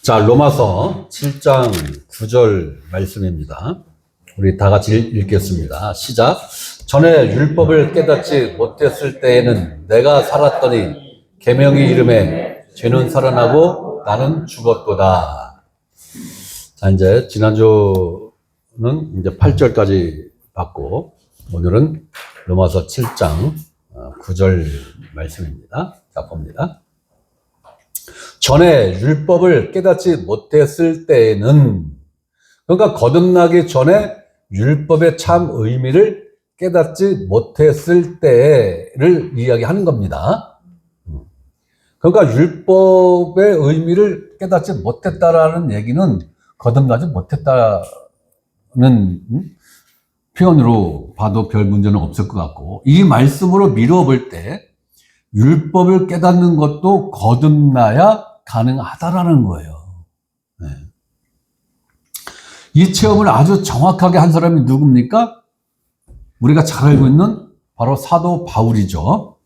자, 로마서 7장 9절 말씀입니다. 우리 다 같이 읽겠습니다. 시작. 전에 율법을 깨닫지 못했을 때에는 내가 살았더니 계명의 이름에 죄는 살아나고 나는 죽었도다. 자, 이제 지난주는 이제 8절까지 봤고 오늘은 로마서 7장 9절 말씀입니다. 자, 봅니다. 전에 율법을 깨닫지 못했을 때에는, 그러니까 거듭나기 전에 율법의 참 의미를 깨닫지 못했을 때를 이야기하는 겁니다. 그러니까 율법의 의미를 깨닫지 못했다라는 얘기는 거듭나지 못했다는 표현으로 봐도 별 문제는 없을 것 같고, 이 말씀으로 미뤄볼 때 율법을 깨닫는 것도 거듭나야 가능하다라는 거예요. 네. 이 체험을 아주 정확하게 한 사람이 누굽니까? 우리가 잘 알고 있는 바로 사도 바울이죠.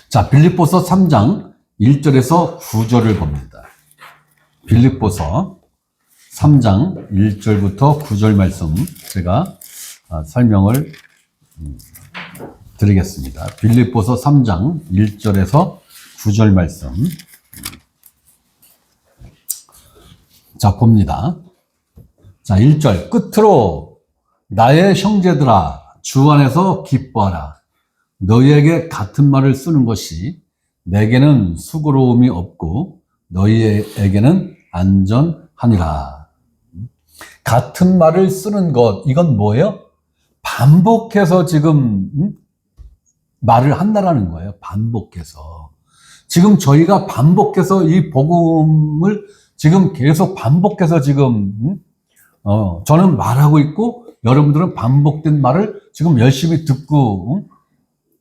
자, 빌립보서 3장 1절에서 9절을 봅니다. 빌립보서 3장 1절부터 9절 말씀 제가 설명을 드리겠습니다. 빌립보서 3장 1절에서 9절 말씀. 자, 봅니다. 자, 1절. 끝으로 나의 형제들아 주 안에서 기뻐하라. 너희에게 같은 말을 쓰는 것이 내게는 수고로움이 없고 너희에게는 안전하니라. 같은 말을 쓰는 것, 이건 뭐예요? 반복해서 지금 말을 한다라는 거예요. 반복해서. 지금 저희가 반복해서 이 복음을 지금 계속 반복해서 지금 저는 말하고 있고 여러분들은 반복된 말을 지금 열심히 듣고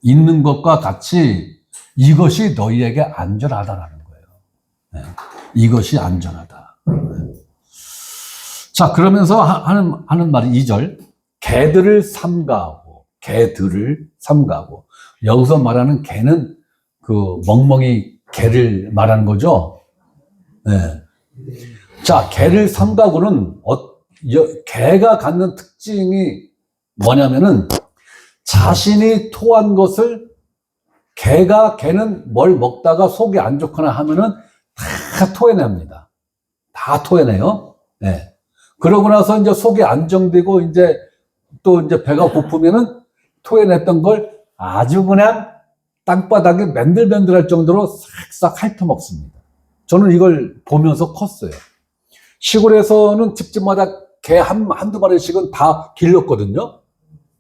있는 것과 같이 이것이 너희에게 안전하다라는 거예요. 네. 이것이 안전하다. 네. 자, 그러면서 하는 말이 2절. 개들을 삼가하고, 개들을 삼가하고. 여기서 말하는 개는 그 멍멍이 개를 말하는 거죠. 네. 자, 개를 삼가고는 개가 갖는 특징이 뭐냐면은 자신이 토한 것을 개는 뭘 먹다가 속이 안 좋거나 하면은 다 토해냅니다. 다 토해내요. 네. 그러고 나서 이제 속이 안정되고 이제 또 이제 배가 고프면은 토해냈던 걸 아주 그냥 땅바닥에 맨들맨들할 정도로 싹싹 핥아먹습니다. 저는 이걸 보면서 컸어요. 시골에서는 집집마다 개 한두 마리씩은 다 길렀거든요.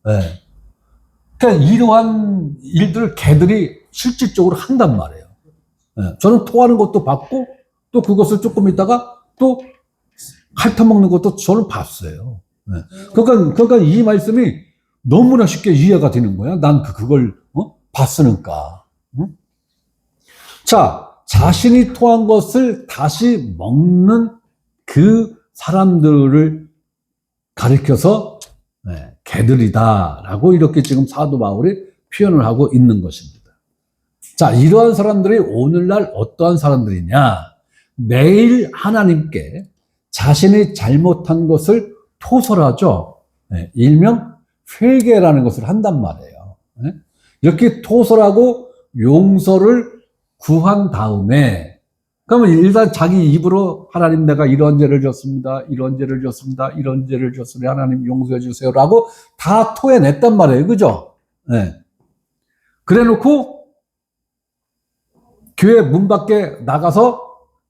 네. 그러니까 이러한 일들을 개들이 실질적으로 한단 말이에요. 네. 저는 토하는 것도 봤고 또 그것을 조금 있다가 또 핥아먹는 것도 저는 봤어요. 네. 그러니까 이 말씀이 너무나 쉽게 이해가 되는 거야. 난 그걸 봤으니까. 자, 자신이 토한 것을 다시 먹는 그 사람들을 가리켜서 개들이다라고 이렇게 지금 사도 바울이 표현을 하고 있는 것입니다. 자, 이러한 사람들이 오늘날 어떠한 사람들이냐? 매일 하나님께 자신이 잘못한 것을 토설하죠. 일명 회개라는 것을 한단 말이에요. 이렇게 토설하고 용서를 구한 다음에, 그러면 일단 자기 입으로 하나님 내가 이런 죄를 졌습니다. 이런 죄를 졌습니다. 이런 죄를 졌으니 하나님 용서해 주세요라고 다 토해냈단 말이에요. 그죠? 네. 그래 놓고 교회 문 밖에 나가서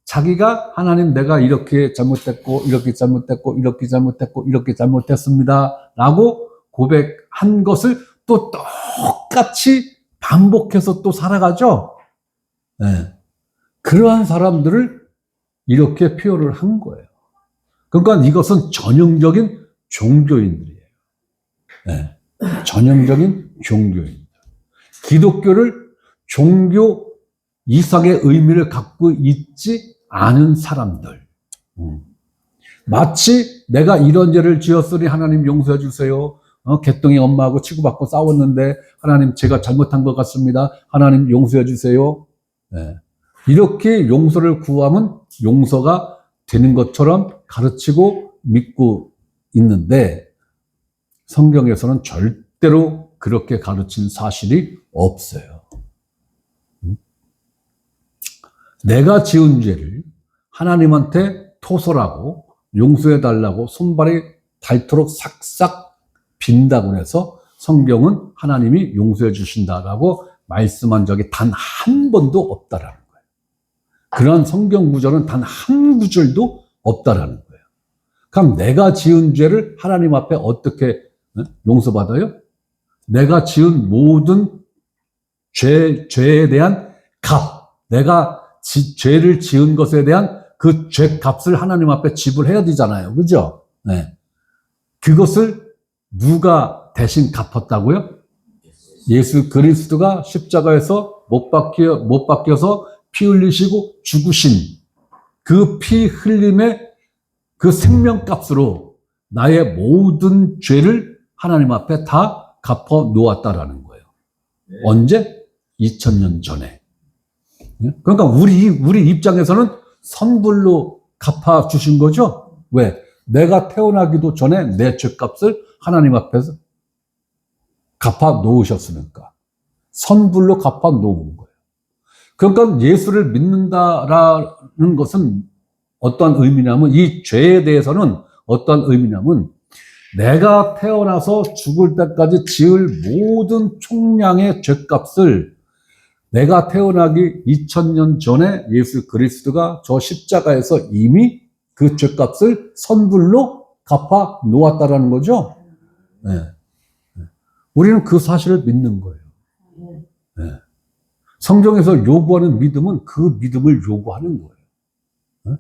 자기가 하나님 내가 이렇게 잘못했고 이렇게 잘못했고 이렇게 잘못했고 이렇게 잘못했습니다 라고 고백한 것을 또 똑같이 반복해서 또 살아가죠. 네. 그러한 사람들을 이렇게 표현을 한 거예요. 그러니까 이것은 전형적인 종교인들이에요. 네. 전형적인 종교인들. 기독교를 종교 이상의 의미를 갖고 있지 않은 사람들. 마치 내가 이런 죄를 지었으니 하나님 용서해 주세요. 개똥이 엄마하고 치고받고 싸웠는데 하나님 제가 잘못한 것 같습니다. 하나님 용서해 주세요. 네. 이렇게 용서를 구하면 용서가 되는 것처럼 가르치고 믿고 있는데 성경에서는 절대로 그렇게 가르친 사실이 없어요. 내가 지은 죄를 하나님한테 토설하고 용서해달라고 손발이 닳도록 싹싹 빈다고 해서 성경은 하나님이 용서해 주신다라고 말씀한 적이 단 한 번도 없다라는 거예요. 그런 성경 구절은 단 한 구절도 없다라는 거예요. 그럼 내가 지은 죄를 하나님 앞에 어떻게 용서받아요? 내가 지은 모든 죄에 대한 값, 내가 죄를 지은 것에 대한 그 죄값을 하나님 앞에 지불해야 되잖아요. 그죠? 네. 그것을 누가 대신 갚았다고요? 예수 그리스도가 십자가에서 못 박혀서 피 흘리시고 죽으신 그 피 흘림의 그 생명값으로 나의 모든 죄를 하나님 앞에 다 갚아 놓았다라는 거예요. 언제? 2000년 전에. 그러니까 우리 입장에서는 선불로 갚아 주신 거죠. 왜? 내가 태어나기도 전에 내 죄값을 하나님 앞에서 갚아 놓으셨으니까. 선불로 갚아 놓은 거예요. 그러니까 예수를 믿는다라는 것은 어떤 의미냐면, 이 죄에 대해서는 어떤 의미냐면, 내가 태어나서 죽을 때까지 지을 모든 총량의 죄값을 내가 태어나기 2000년 전에 예수 그리스도가 저 십자가에서 이미 그 죄값을 선불로 갚아 놓았다라는 거죠. 네. 우리는 그 사실을 믿는 거예요. 네. 성경에서 요구하는 믿음은 그 믿음을 요구하는 거예요. 네?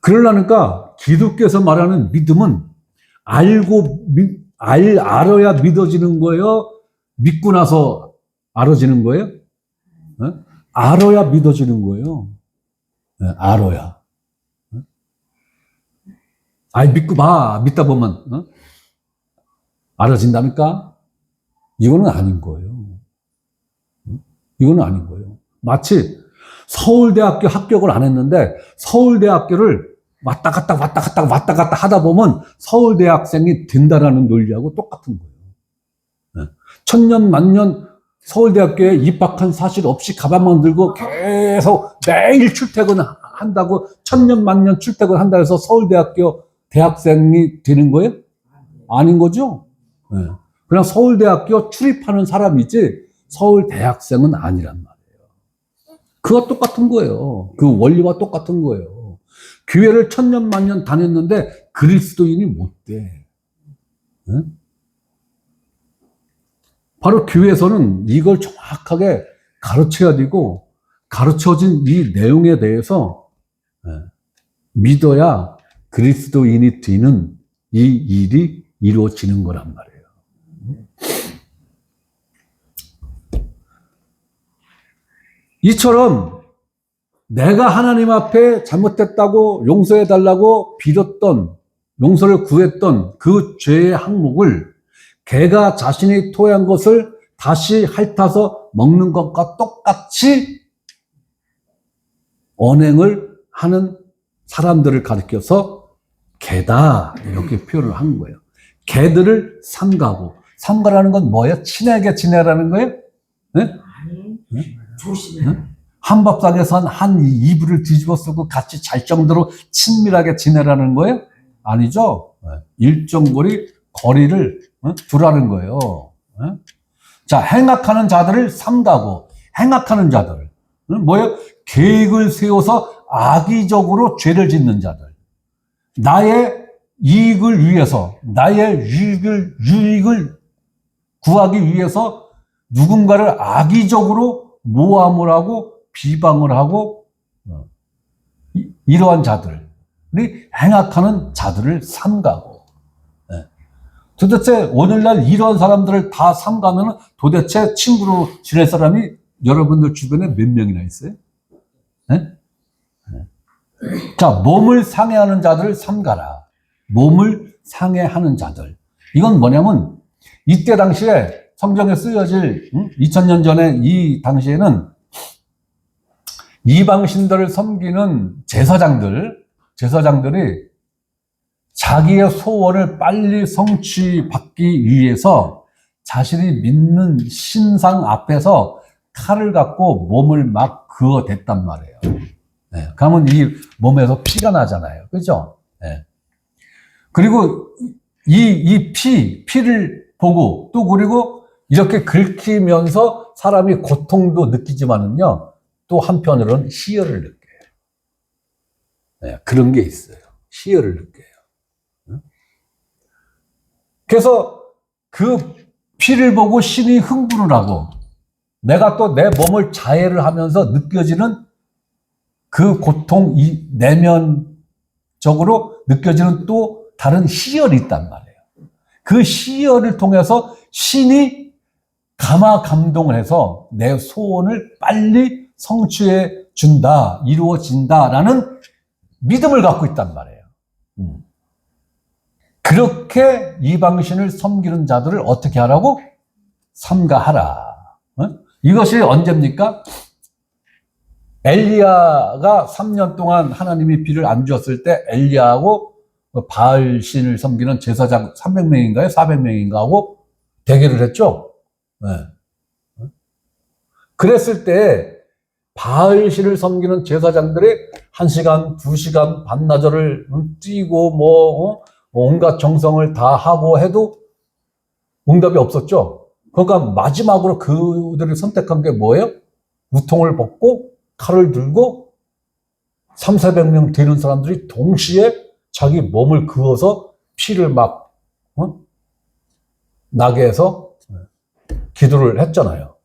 그러려니까 기독교에서 말하는 믿음은 알아야 믿어지는 거예요? 믿고 나서 알아지는 거예요? 네? 알아야 믿어지는 거예요. 네, 알아야. 네? 아이, 믿고 봐. 믿다 보면, 알아진다니까? 이거는 아닌 거예요. 이거는 아닌 거예요. 마치 서울대학교 합격을 안 했는데 서울대학교를 왔다 갔다 하다 보면 서울대학생이 된다라는 논리하고 똑같은 거예요. 네. 천년 만년 서울대학교에 입학한 사실 없이 가방만 들고 계속 매일 출퇴근한다고 천년 만년 출퇴근한다 해서 서울대학교 대학생이 되는 거예요? 아닌 거죠? 네. 그냥 서울대학교 출입하는 사람이지 서울대학생은 아니란 말이에요. 그와 똑같은 거예요. 그 원리와 똑같은 거예요. 교회를 천년 만년 다녔는데 그리스도인이 못 돼. 네? 바로 교회에서는 이걸 정확하게 가르쳐야 되고, 가르쳐진 이 내용에 대해서 믿어야 그리스도인이 되는 이 일이 이루어지는 거란 말이에요. 이처럼 내가 하나님 앞에 잘못했다고 용서해달라고 빌었던, 용서를 구했던 그 죄의 항목을 개가 자신이 토한 것을 다시 핥아서 먹는 것과 똑같이 언행을 하는 사람들을 가리켜서 개다 이렇게 표현을 한 거예요. 개들을 삼가고, 삼가라는 건 뭐예요? 친하게 지내라는 거예요? 네? 네? 조심해. 네? 한밥상에서 한 이불을 뒤집어 쓰고 같이 잘 정도로 친밀하게 지내라는 거예요? 아니죠. 일정 거리를 두라는 거예요. 자, 행악하는 자들을 삼가고, 행악하는 자들 뭐예요? 계획을 세워서 악의적으로 죄를 짓는 자들, 나의 이익을 위해서, 나의 유익을 구하기 위해서 누군가를 악의적으로 모함을 하고 비방을 하고, 이러한 자들이 행악하는 자들을 삼가고. 도대체 오늘날 이러한 사람들을 다 삼가면 도대체 친구로 지낼 사람이 여러분들 주변에 몇 명이나 있어요? 네? 자, 몸을 상해하는 자들을 삼가라. 몸을 상해하는 자들. 이건 뭐냐면 이때 당시에 성경에 쓰여질 2000년 전에 이 당시에는 이방신들을 섬기는 제사장들이 자기의 소원을 빨리 성취받기 위해서 자신이 믿는 신상 앞에서 칼을 갖고 몸을 막 그어댔단 말이에요. 네, 그러면 이 몸에서 피가 나잖아요. 그죠? 네. 그리고 피를 보고 또 그리고 이렇게 긁히면서 사람이 고통도 느끼지만은요, 또 한편으로는 희열을 느껴요. 네, 그런 게 있어요. 희열을 느껴요. 그래서 그 피를 보고 신이 흥분을 하고 내가 또 내 몸을 자해를 하면서 느껴지는 그 고통, 이 내면적으로 느껴지는 또 다른 희열이 있단 말이에요. 그 희열을 통해서 신이 감동을 해서 내 소원을 빨리 성취해 준다, 이루어진다라는 믿음을 갖고 있단 말이에요. 그렇게 이방신을 섬기는 자들을 어떻게 하라고? 삼가하라. 이것이 언제입니까? 엘리야가 3년 동안 하나님이 비를 안 주었을 때 엘리야하고 바알신을 섬기는 제사장 300명인가요? 400명인가 하고 대결을 했죠. 네. 그랬을 때 바알신을 섬기는 제사장들이 1시간, 2시간 반나절을 뛰고 온갖 정성을 다 하고 해도 응답이 없었죠. 그러니까 마지막으로 그들이 선택한 게 뭐예요? 우통을 벗고 칼을 들고 300~400명 되는 사람들이 동시에 자기 몸을 그어서 피를 막 나게 해서 기도를 했잖아요.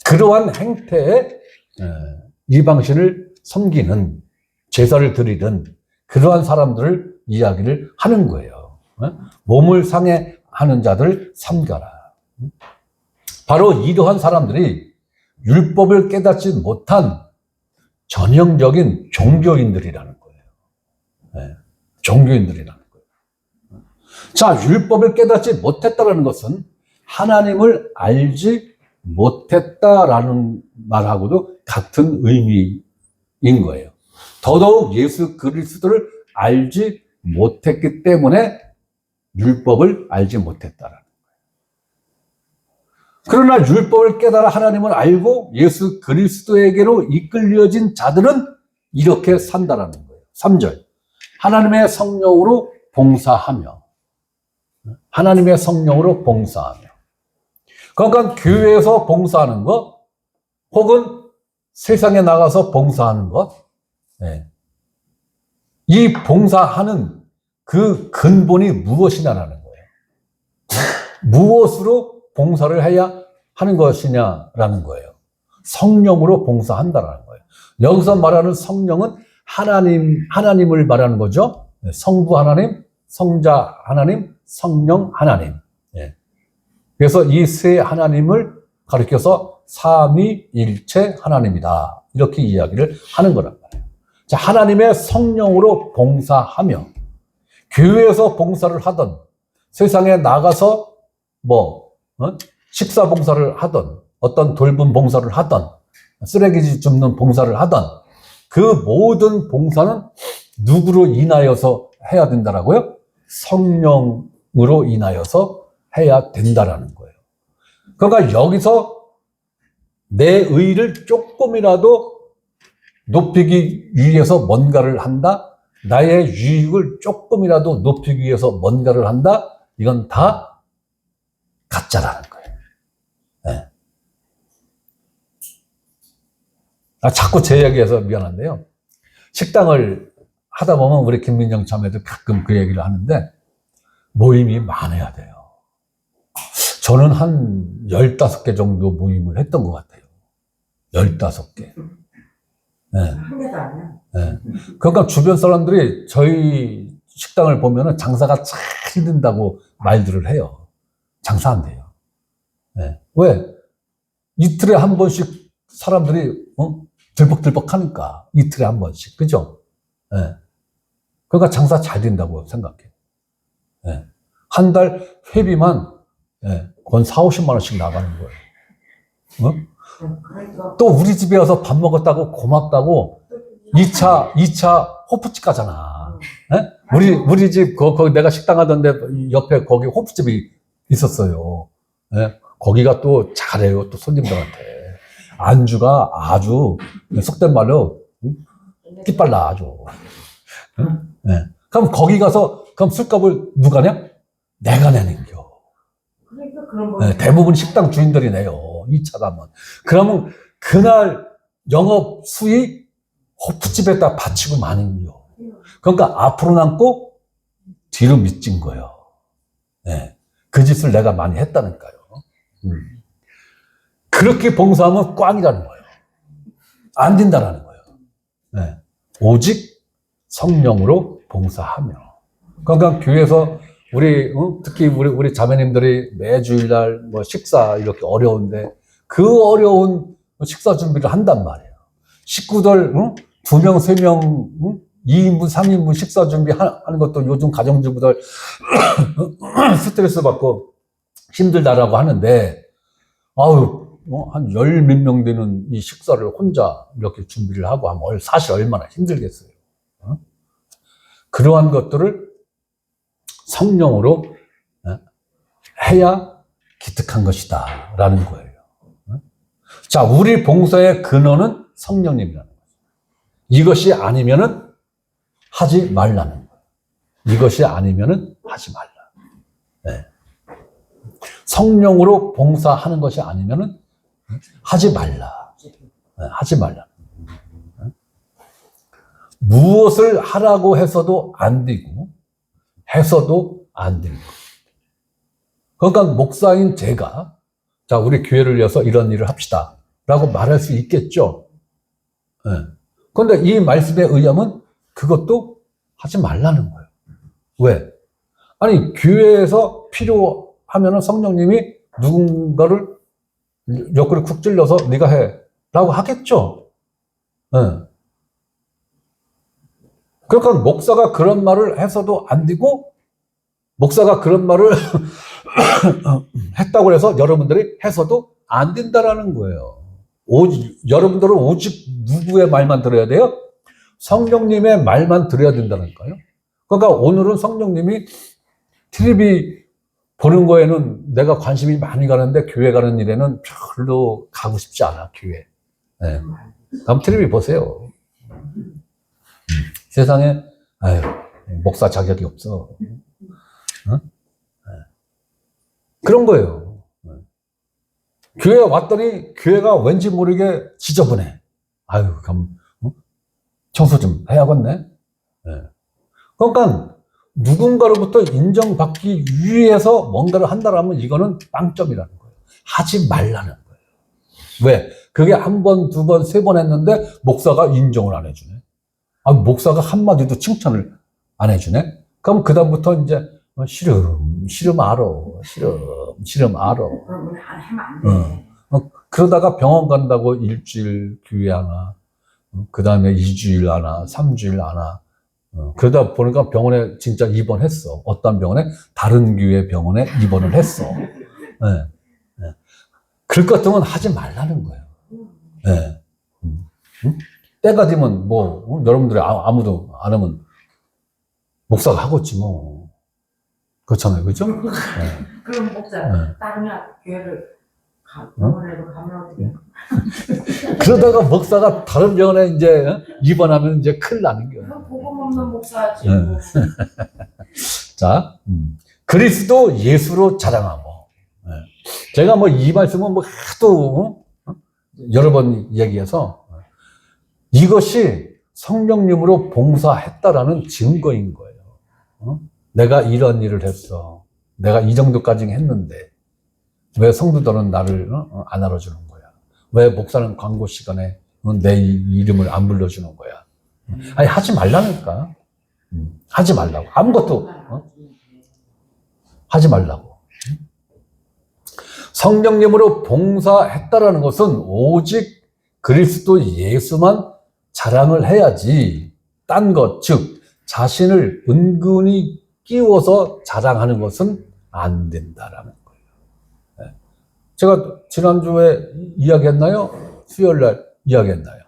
그러한 행태에 이방신을 섬기는, 제사를 드리는 그러한 사람들을 이야기를 하는 거예요. 몸을 상해하는 자들 삼가라. 바로 이러한 사람들이 율법을 깨닫지 못한 전형적인 종교인들이라는 거예요. 종교인들이라는 거예요. 자, 율법을 깨닫지 못했다는 것은 하나님을 알지 못했다라는 말하고도 같은 의미인 거예요. 더더욱 예수 그리스도를 알지 못했기 때문에 율법을 알지 못했다라는 거예요. 그러나 율법을 깨달아 하나님을 알고 예수 그리스도에게로 이끌려진 자들은 이렇게 산다라는 거예요. 3절. 하나님의 성령으로 봉사하며. 하나님의 성령으로 봉사하며. 그러니까 교회에서 봉사하는 것, 혹은 세상에 나가서 봉사하는 것, 이 봉사하는 그 근본이 무엇이냐라는 거예요. 무엇으로 봉사를 해야 하는 것이냐라는 거예요. 성령으로 봉사한다라는 거예요. 여기서 말하는 성령은 하나님을 말하는 거죠. 성부 하나님, 성자 하나님, 성령 하나님. 그래서 이 세 하나님을 가리켜서 삼위일체 하나님이다. 이렇게 이야기를 하는 거란 말이에요. 자, 하나님의 성령으로 봉사하며, 교회에서 봉사를 하던, 세상에 나가서 식사 봉사를 하던, 어떤 돌봄 봉사를 하던, 쓰레기 줍는 봉사를 하던, 그 모든 봉사는 누구로 인하여서 해야 된다라고요? 성령으로 인하여서 해야 된다라는 거예요. 그러니까 여기서 내 의를 조금이라도 높이기 위해서 뭔가를 한다, 나의 유익을 조금이라도 높이기 위해서 뭔가를 한다, 이건 다 가짜라는 거예요. 네. 자꾸 제 얘기해서 미안한데요. 식당을 하다 보면 우리 김민정 자매도 가끔 그 얘기를 하는데 모임이 많아야 돼요. 저는 한 15개 정도 모임을 했던 것 같아요. 15개. 네. 한 개도 아니야. 네. 그러니까 주변 사람들이 저희 식당을 보면은 장사가 잘 된다고 말들을 해요. 장사 안 돼요. 네. 왜? 이틀에 한 번씩 사람들이 들벅들벅 하니까 이틀에 한 번씩, 그죠? 네. 그러니까 장사 잘 된다고 생각해요. 네. 한 달 회비만 건 4~50만 원씩 나가는 거예요. 그러니까 또 우리 집에 와서 밥 먹었다고 고맙다고 2차 호프집 가잖아. 예? 우리 집, 거기 내가 식당 하던데 옆에 거기 호프집이 있었어요. 예? 거기가 또 잘해요. 또 손님들한테. 안주가 아주, 속된 말로, 띠빨라, 아주. 예? 그럼 거기 가서, 그럼 술값을 누가 내? 내가 내는겨. 그러니까 그런 거 예, 대부분 식당 주인들이 내요. 2차 가면. 그러면 그날 영업 수익 호프집에다 바치고 마는겨. 그러니까 앞으로 남고 뒤로 미친 거예요. 네. 그 짓을 내가 많이 했다니까요. 그렇게 봉사하면 꽝이라는 거예요. 안 된다라는 거예요. 네. 오직 성령으로 봉사하며. 그러니까 교회에서 특히 우리 자매님들이 매주일날 뭐 식사 이렇게 어려운데 그 어려운 식사 준비를 한단 말이에요. 식구들 2명, 3명 2인분, 3인분 식사 준비하는 것도 요즘 가정주부들 스트레스 받고 힘들다라고 하는데, 한 10몇 명 되는 이 식사를 혼자 이렇게 준비를 하고 하면 사실 얼마나 힘들겠어요. 그러한 것들을 성령으로 해야 기특한 것이다 라는 거예요. 자, 우리 봉사의 근원은 성령님이라는 거예요. 이것이 아니면은 하지 말라는 거예요. 이것이 아니면은 하지 말라. 네. 성령으로 봉사하는 것이 아니면은 하지 말라. 네, 하지 말라. 네. 무엇을 하라고 해서도 안 되고 해서도 안 되고. 그러니까 목사인 제가 자, 우리 교회를 위해서 이런 일을 합시다 라고 말할 수 있겠죠. 네. 그런데 이 말씀에 의하면 그것도 하지 말라는 거예요. 왜? 아니, 교회에서 필요하면 성령님이 누군가를 옆구리 쿡 찔러서 네가 해 라고 하겠죠. 네. 그러니까 목사가 그런 말을 해서도 안 되고 목사가 그런 말을 했다고 해서 여러분들이 해서도 안 된다라는 거예요. 여러분들은 오직 누구의 말만 들어야 돼요? 성령님의 말만 들어야 된다니까요. 그러니까 오늘은 성령님이 텔레비 보는 거에는 내가 관심이 많이 가는데 교회 가는 일에는 별로 가고 싶지 않아, 교회. 네. 다음 텔레비 보세요. 세상에, 목사 자격이 없어. 어? 그런 거예요. 교회 왔더니 교회가 왠지 모르게 지저분해. 그럼 청소 좀 해야겠네. 네. 그러니까 누군가로부터 인정받기 위해서 뭔가를 한다라면 이거는 빵점이라는 거예요. 하지 말라는 거예요. 왜? 그게 한 번, 두 번, 세 번 했는데 목사가 인정을 안 해주네. 목사가 한마디도 칭찬을 안 해주네. 그럼 그다음부터 이제 싫음 알아. 싫음 알아. 그러면 하면 안 돼. 그러다가 병원 간다고 일주일 교회 하나, 그 다음에 2주일 하나, 3주일 하나. 그러다 보니까 병원에 진짜 입원했어. 어떤 병원에? 다른 교회 병원에 입원을 했어. 네. 네. 그럴 것 같으면 하지 말라는 거예요. 네. 때가 되면 여러분들이 아무도 안 하면 목사가 하겠지 뭐. 그렇잖아요. 그죠? 네. 그럼 목사 네. 다른 교회를 병원에도 가면 어떻게? 그러다가 목사가 다른 병원에 이제 입원하면 이제 큰일 나는 거예요. 그럼 복음 없는 목사지. 네. 자, 그리스도 예수로 자랑하고. 네. 제가 이 말씀은 하도 여러 번 얘기해서 이것이 성령님으로 봉사했다라는 증거인 거예요. 내가 이런 일을 했어. 내가 이 정도까지 했는데 왜 성도들은 나를 안 알아주는 거야? 왜 목사는 광고 시간에 내 이름을 안 불러주는 거야? 하지 말라니까. 하지 말라고. 아무것도 하지 말라고. 성령님으로 봉사했다라는 것은 오직 그리스도 예수만 자랑을 해야지 딴 것, 즉 자신을 은근히 끼워서 자랑하는 것은 안 된다라는 거예요. 제가 지난주에 이야기했나요? 수요일날 이야기했나요?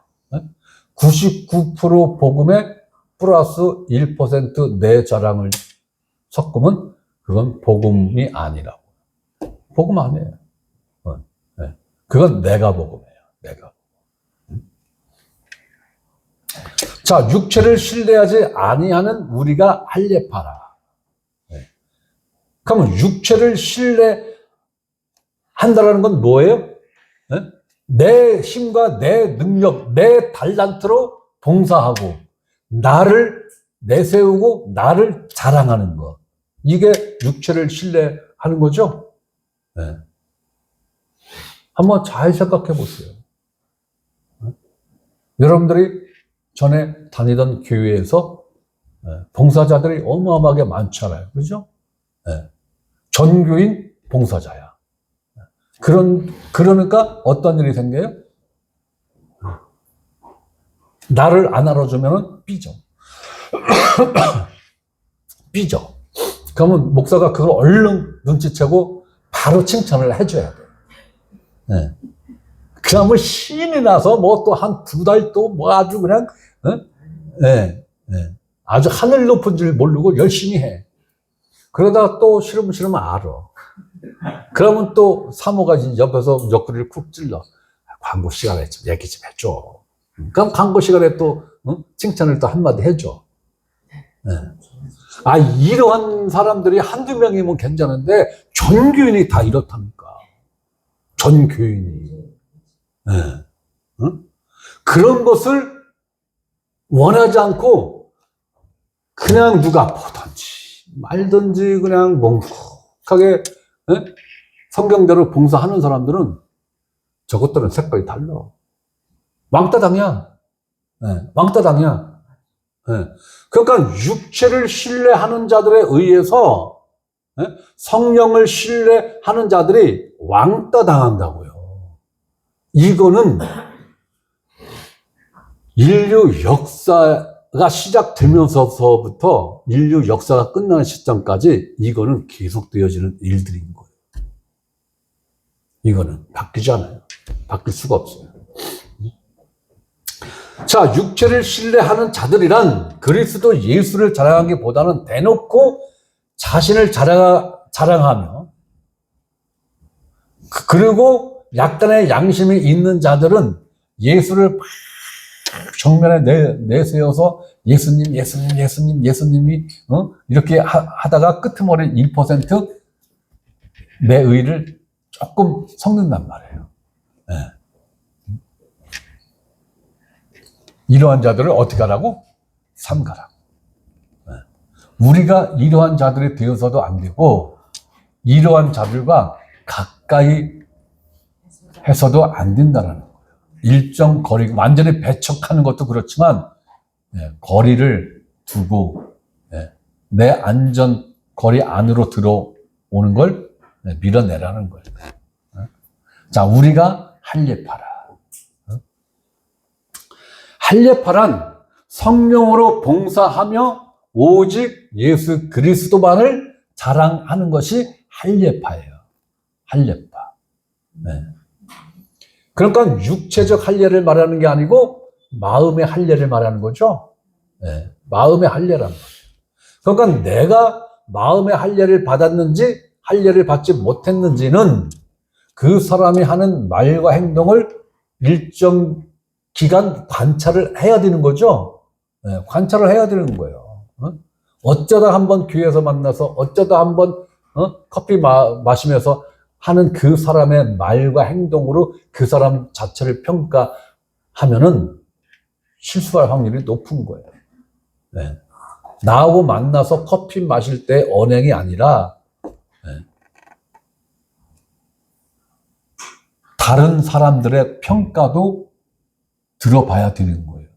99% 복음에 플러스 1% 내 자랑을 섞으면 그건 복음이 아니라고. 복음 아니에요. 네. 그건 내가 복음이에요. 내가. 자, 육체를 신뢰하지 아니하는 우리가 할례파라. 네. 그러면 육체를 신뢰한다라는 건 뭐예요? 네? 내 힘과 내 능력, 내 달란트로 봉사하고 나를 내세우고 나를 자랑하는 것. 이게 육체를 신뢰하는 거죠? 네. 한번 잘 생각해 보세요. 여러분들이 전에 다니던 교회에서 봉사자들이 어마어마하게 많잖아요. 그죠? 전교인 봉사자야. 그러니까 어떤 일이 생겨요? 나를 안 알아주면 삐져. 삐져. 그러면 목사가 그걸 얼른 눈치채고 바로 칭찬을 해줘야 돼. 네. 그러면 신이 나서 뭐 또 한 2달 또 뭐 아주 그냥, 네. 네. 아주 하늘 높은 줄 모르고 열심히 해. 그러다가 또 싫으면 알아. 그러면 또 사모가 옆에서 옆구리를 쿡 찔러. 광고 시간에 좀 얘기 좀 해줘. 그럼 광고 시간에 또 칭찬을 또 한마디 해줘. 네. 아, 이러한 사람들이 한두 명이면 괜찮은데 전 교인이 다 이렇답니까? 전 교인이. 네. 그런 것을 원하지 않고 그냥 누가 보든지 말든지 그냥 멍하게 성경대로 봉사하는 사람들은 저것들은 색깔이 달라. 왕따당이야. 네, 왕따당이야. 네. 그러니까 육체를 신뢰하는 자들에 의해서 성령을 신뢰하는 자들이 왕따당한다고요. 이거는 인류 역사가 시작되면서부터 인류 역사가 끝나는 시점까지 이거는 계속되어지는 일들인 거예요. 이거는 바뀌지 않아요. 바뀔 수가 없어요. 자, 육체를 신뢰하는 자들이란 그리스도 예수를 자랑하기보다는 대놓고 자신을 자랑하며 그리고 약간의 양심이 있는 자들은 예수를 정면에 내세워서 예수님이 이렇게 하다가 끄트머리 1% 내 의를 조금 섞는단 말이에요. 네. 이러한 자들을 어떻게 하라고? 삼가라고. 네. 우리가 이러한 자들이 되어서도 안 되고 이러한 자들과 가까이 해서도 안 된다는 거예요. 일정 거리, 완전히 배척하는 것도 그렇지만 거리를 두고 내 안전 거리 안으로 들어오는 걸 밀어내라는 거예요. 자, 우리가 할례파라. 할례파란 성령으로 봉사하며 오직 예수 그리스도만을 자랑하는 것이 할례파예요. 할례파. 네. 그러니까 육체적 할례를 말하는 게 아니고 마음의 할례를 말하는 거죠. 네. 마음의 할례라는 거죠. 그러니까 내가 마음의 할례를 받았는지 할례를 받지 못했는지는 그 사람이 하는 말과 행동을 일정 기간 관찰을 해야 되는 거죠. 네, 관찰을 해야 되는 거예요. 어쩌다 한번 교회에서 만나서 어쩌다 한번 커피 마시면서 하는 그 사람의 말과 행동으로 그 사람 자체를 평가하면은 실수할 확률이 높은 거예요. 네. 나하고 만나서 커피 마실 때 언행이 아니라 다른 사람들의 평가도 들어봐야 되는 거예요.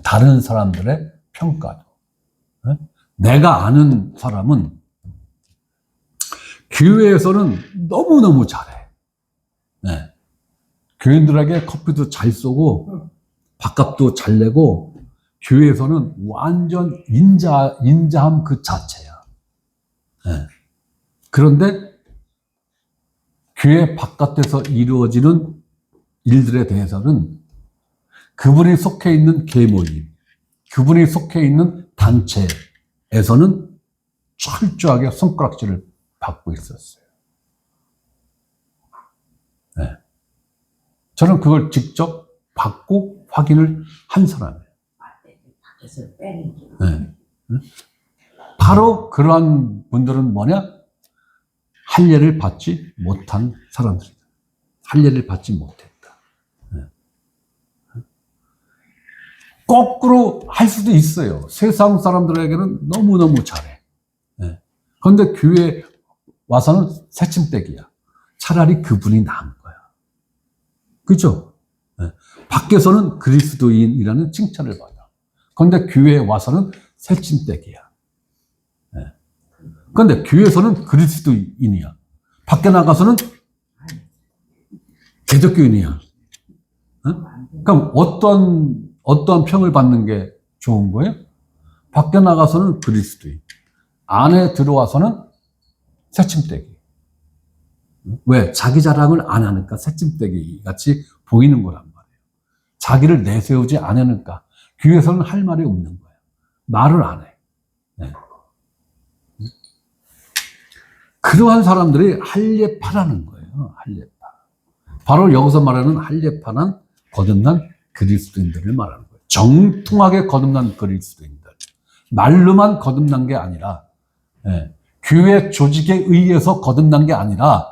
다른 사람들의 평가도. 내가 아는 사람은 교회에서는 너무너무 잘해. 교인들에게 커피도 잘 쏘고 밥값도 잘 내고 교회에서는 완전 인자함 그 자체야. 그런데 교회 바깥에서 이루어지는 일들에 대해서는 그분이 속해 있는 계모임, 그분이 속해 있는 단체에서는 철저하게 손가락질을 받고 있었어요. 네. 저는 그걸 직접 받고 확인을 한 사람이에요. 밖에서 빼는 게. 네. 바로 그러한 분들은 뭐냐? 할례를 받지 못한 사람들이다. 할례를 받지 못했다. 네. 거꾸로 할 수도 있어요. 세상 사람들에게는 너무너무 잘해. 네. 그런데 교회에 와서는 새침대기야. 차라리 그분이 나은 거야. 그죠? 네. 밖에서는 그리스도인이라는 칭찬을 받아. 그런데 교회에 와서는 새침대기야. 네. 그런데 교회에서는 그리스도인이야. 밖에 나가서는 기독교인이야. 네? 그럼 어떠한 평을 받는 게 좋은 거예요? 밖에 나가서는 그리스도인, 안에 들어와서는 새침대기. 왜? 자기 자랑을 안 하니까 새침대기 같이 보이는 거란 말이에요. 자기를 내세우지 않으니까 교회에서는 할 말이 없는 거예요. 말을 안 해. 네. 그러한 사람들이 할례파라는 거예요. 할례파. 바로 여기서 말하는 할례파는 거듭난 그리스도인들을 말하는 거예요. 정통하게 거듭난 그리스도인들. 말로만 거듭난 게 아니라, 예, 교회 조직에 의해서 거듭난 게 아니라,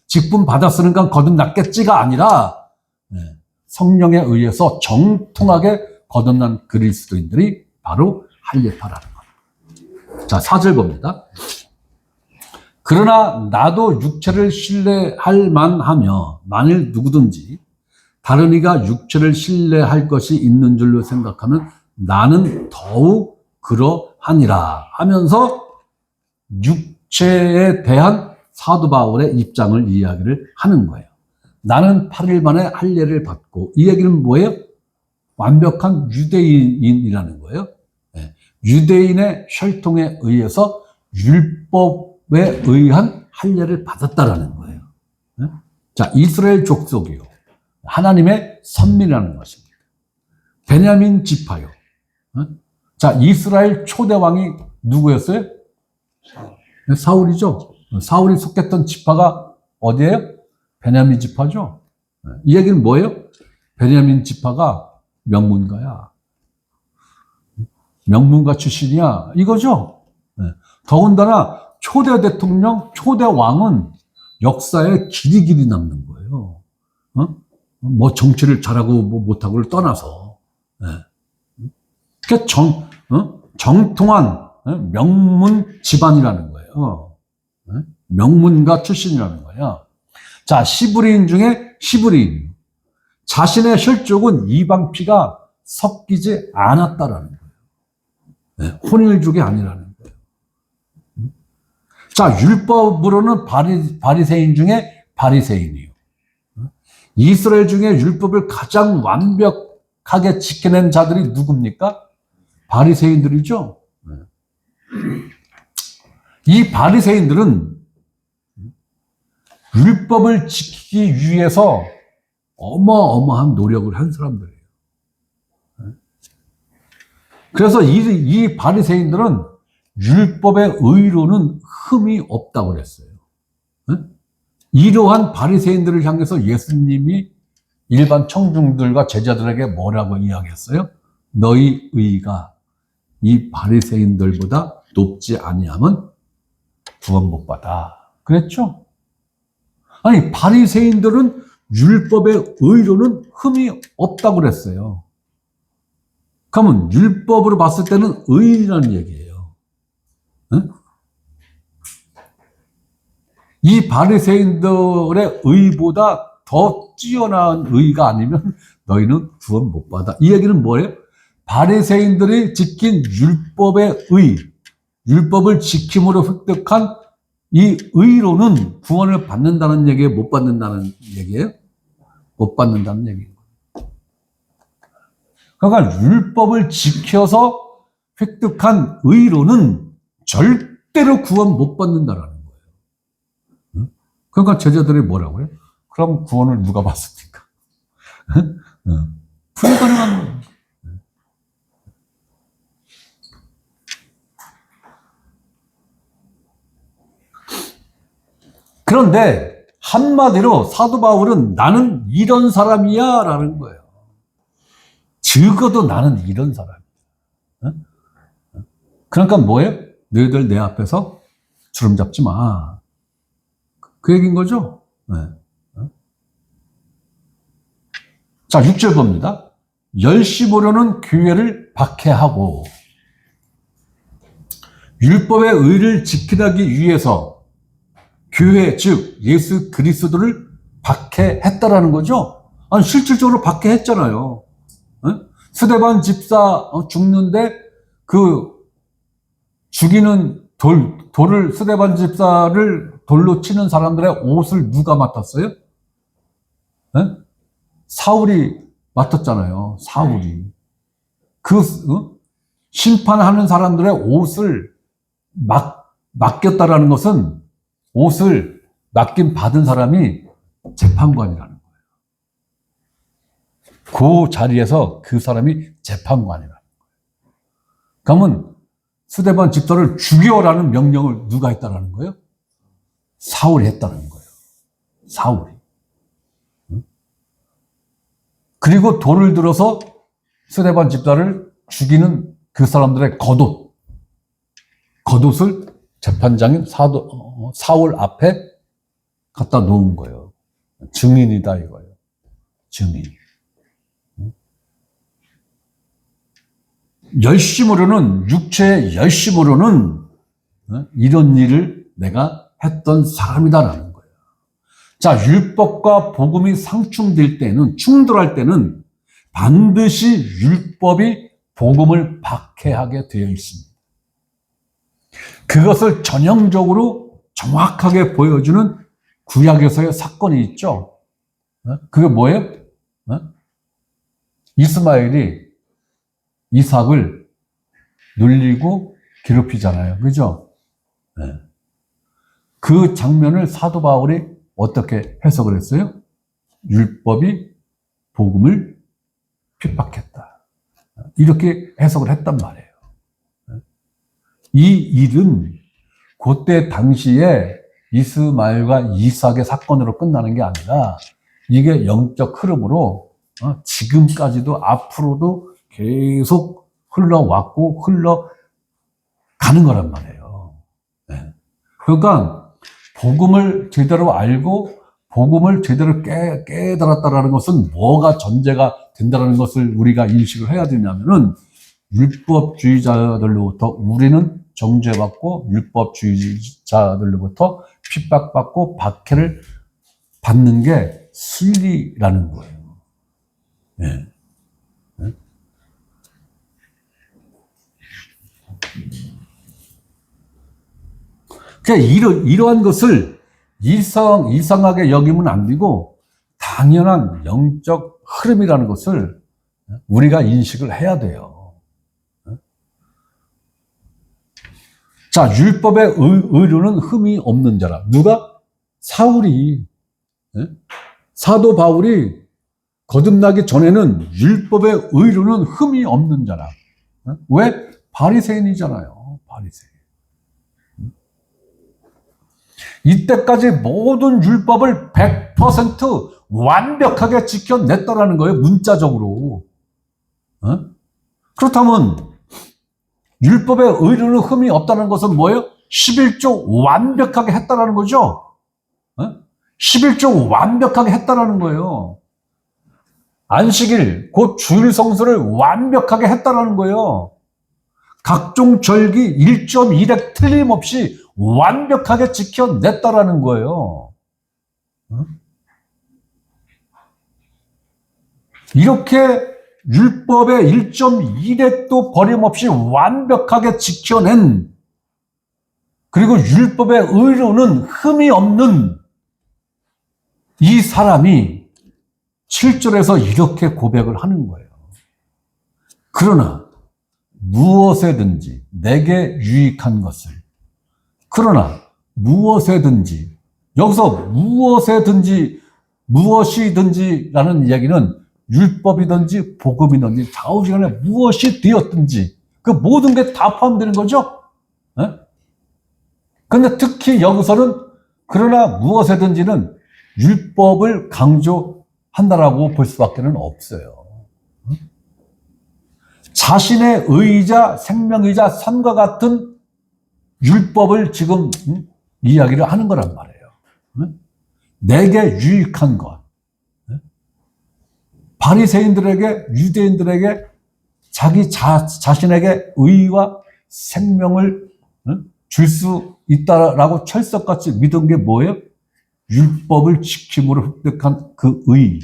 직분 받았으니까 거듭났겠지가 아니라, 예, 성령에 의해서 정통하게 거듭난 그리스도인들이 바로 할례파라는 거예요. 자, 4절 봅니다. 그러나 나도 육체를 신뢰할 만하며 만일 누구든지 다른 이가 육체를 신뢰할 것이 있는 줄로 생각하면 나는 더욱 그러하니라 하면서 육체에 대한 사도 바울의 입장을 이야기를 하는 거예요. 나는 8일 만에 할례를 받고, 이 얘기는 뭐예요? 완벽한 유대인이라는 거예요. 네. 유대인의 혈통에 의해서 율법에 의한 할례를 받았다라는 거예요. 네? 자, 이스라엘 족속이요. 하나님의 선민이라는 것입니다. 베냐민 지파요. 네? 자, 이스라엘 초대 왕이 누구였어요? 네, 사울이죠. 사울이 속했던 지파가 어디예요? 베냐민 지파죠. 네. 이 얘기는 뭐예요? 베냐민 지파가 명문가야. 명문가 출신이야. 이거죠. 네. 더군다나 초대 대통령, 초대 왕은 역사에 길이 남는 거예요. 뭐 정치를 잘하고 뭐 못하고를 떠나서. 네. 그러니까 정통한 명문 집안이라는 거예요. 네. 명문가 출신이라는 거예요. 자, 시브리인 중에 시브리인. 자신의 혈족은 이방 피가 섞이지 않았다라는 거예요. 네, 혼혈족이 아니라는 거예요. 자, 율법으로는 바리새인 중에 바리새인이요. 이스라엘 중에 율법을 가장 완벽하게 지켜낸 자들이 누굽니까? 바리새인들이죠. 네. 이 바리새인들은 율법을 지키기 위해서 어마어마한 노력을 한 사람들이에요. 그래서 이 바리새인들은 율법의 의로는 흠이 없다고 그랬어요. 이러한 바리새인들을 향해서 예수님이 일반 청중들과 제자들에게 뭐라고 이야기했어요? 너희 의가 이 바리새인들보다 높지 아니하면 구원 못 받아. 그랬죠? 아니, 바리새인들은 율법의 의로는 흠이 없다고 그랬어요. 그러면 율법으로 봤을 때는 의라는 얘기예요. 응? 이 바리새인들의 의보다 더 뛰어난 의가 아니면 너희는 구원 못 받아. 이 얘기는 뭐예요? 바리새인들이 지킨 율법의 의, 율법을 지킴으로 획득한 이 의로는 구원을 받는다는 얘기예요? 못 받는다는 얘기예요? 못 받는다는 얘기예요. 그러니까 율법을 지켜서 획득한 의로는 절대로 구원 못 받는다라는 거예요. 그러니까 제자들이 뭐라고요? 그럼 구원을 누가 받습니까? 불가능한 거예요. 그런데 한마디로 사도 바울은 나는 이런 사람이야 라는 거예요. 적어도 나는 이런 사람이야. 그러니까 뭐예요? 너희들 내 앞에서 주름 잡지 마. 그 얘기인 거죠. 네. 자, 6절 봅니다. 열심으로는 교회를 박해하고 율법의 의를 지키기 위해서 교회, 즉 예수 그리스도를 박해했다라는 거죠. 아니, 실질적으로 박해했잖아요. 스데반 집사 죽는데 그 죽이는 돌을 스데반 집사를 돌로 치는 사람들의 옷을 누가 맡았어요? 사울이 맡았잖아요. 사울이. 심판하는 사람들의 옷을 맡겼다라는 것은 옷을 맡김 받은 사람이 재판관이라는 거예요. 그 자리에서 그 사람이 재판관이라는 거예요. 그러면 스데반 집사를 죽여라는 명령을 누가 했다라는 거예요? 사울이 했다는 거예요. 사울이. 그리고 돌을 들어서 스데반 집사를 죽이는 그 사람들의 겉옷을 재판장인 사울 앞에 갖다 놓은 거예요. 증인이다 이거예요. 증인. 열심으로는, 육체의 열심으로는 이런 일을 내가 했던 사람이다라는 거예요. 자, 율법과 복음이 상충될 때는, 충돌할 때는 반드시 율법이 복음을 박해하게 되어 있습니다. 그것을 전형적으로 정확하게 보여주는 구약에서의 사건이 있죠. 그게 뭐예요? 이스마엘이 이삭을 놀리고 괴롭히잖아요. 그죠? 그 장면을 사도 바울이 어떻게 해석을 했어요? 율법이 복음을 핍박했다. 이렇게 해석을 했단 말이에요. 이 일은 그때 당시에 이스마엘과 이삭의 사건으로 끝나는 게 아니라 이게 영적 흐름으로 지금까지도 앞으로도 계속 흘러왔고 흘러가는 거란 말이에요. 그러니까 복음을 제대로 알고 복음을 제대로 깨달았다라는 것은 뭐가 전제가 된다는 것을 우리가 인식을 해야 되냐면은 율법주의자들로부터 우리는 정죄받고 율법주의자들로부터 핍박받고 박해를 받는 게 진리라는 거예요. 그러니까 이러한 것을 이상하게 여기면 안 되고 당연한 영적 흐름이라는 것을 우리가 인식을 해야 돼요. 자, 율법의 의로는 흠이 없는 자라. 누가? 사울이. 사도 바울이 거듭나기 전에는 율법의 의로는 흠이 없는 자라. 왜? 바리새인이잖아요. 바리새인. 이때까지 모든 율법을 100% 완벽하게 지켜냈다라는 거예요. 문자적으로. 그렇다면 율법의 의로는 흠이 없다는 것은 뭐예요? 11조 완벽하게 했다라는 거죠. 11조 완벽하게 했다라는 거예요. 안식일, 곧 주일 성수를 완벽하게 했다라는 거예요. 각종 절기 1.1획 틀림없이 완벽하게 지켜냈다라는 거예요. 이렇게 율법의 1.1획도 버림없이 완벽하게 지켜낸, 그리고 율법의 의로는 흠이 없는 이 사람이 7절에서 이렇게 고백을 하는 거예요. 그러나 무엇에든지 내게 유익한 것을, 그러나 무엇에든지 여기서 무엇이든지라는 이야기는 율법이든지 복음이든지 좌우지간에 무엇이 되었든지 그 모든 게 다 포함되는 거죠. 근데 특히 여기서는 그러나 무엇이든지는 율법을 강조한다라고 볼 수밖에 없어요. 자신의 의이자 생명이자 선과 같은 율법을 지금 이야기를 하는 거란 말이에요. 내게 유익한 것. 바리새인들에게, 유대인들에게 자기 자신에게 의와 생명을 줄 수 있다라고 철석같이 믿은 게 뭐예요? 율법을 지킴으로 획득한 그 의.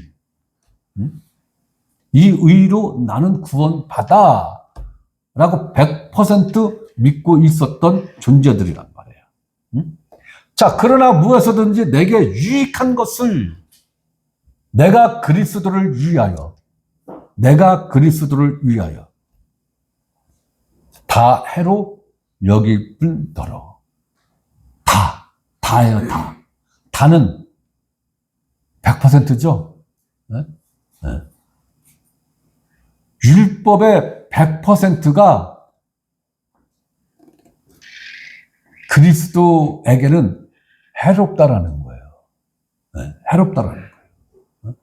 이 의로 나는 구원받아 라고 100% 믿고 있었던 존재들이란 말이에요. 자, 그러나 무엇이든지 내게 유익한 것을 내가 그리스도를 위하여 다 해로 여길 뿐더러 다예요, 다. 다는 100%죠. 네? 네. 율법의 100%가 그리스도에게는 해롭다라는 거예요. 네, 해롭다라는 거예요.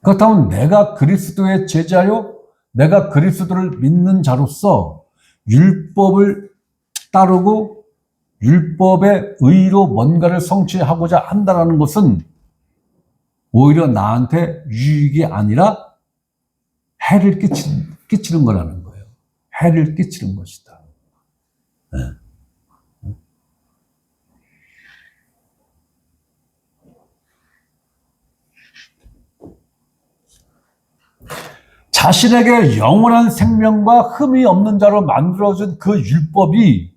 그렇다면 내가 그리스도의 제자요, 내가 그리스도를 믿는 자로서 율법을 따르고 율법의 의로 뭔가를 성취하고자 한다는 것은 오히려 나한테 유익이 아니라 해를 끼치는 거라는 거예요. 해를 끼치는 것이다. 네. 자신에게 영원한 생명과 흠이 없는 자로 만들어준 그 율법이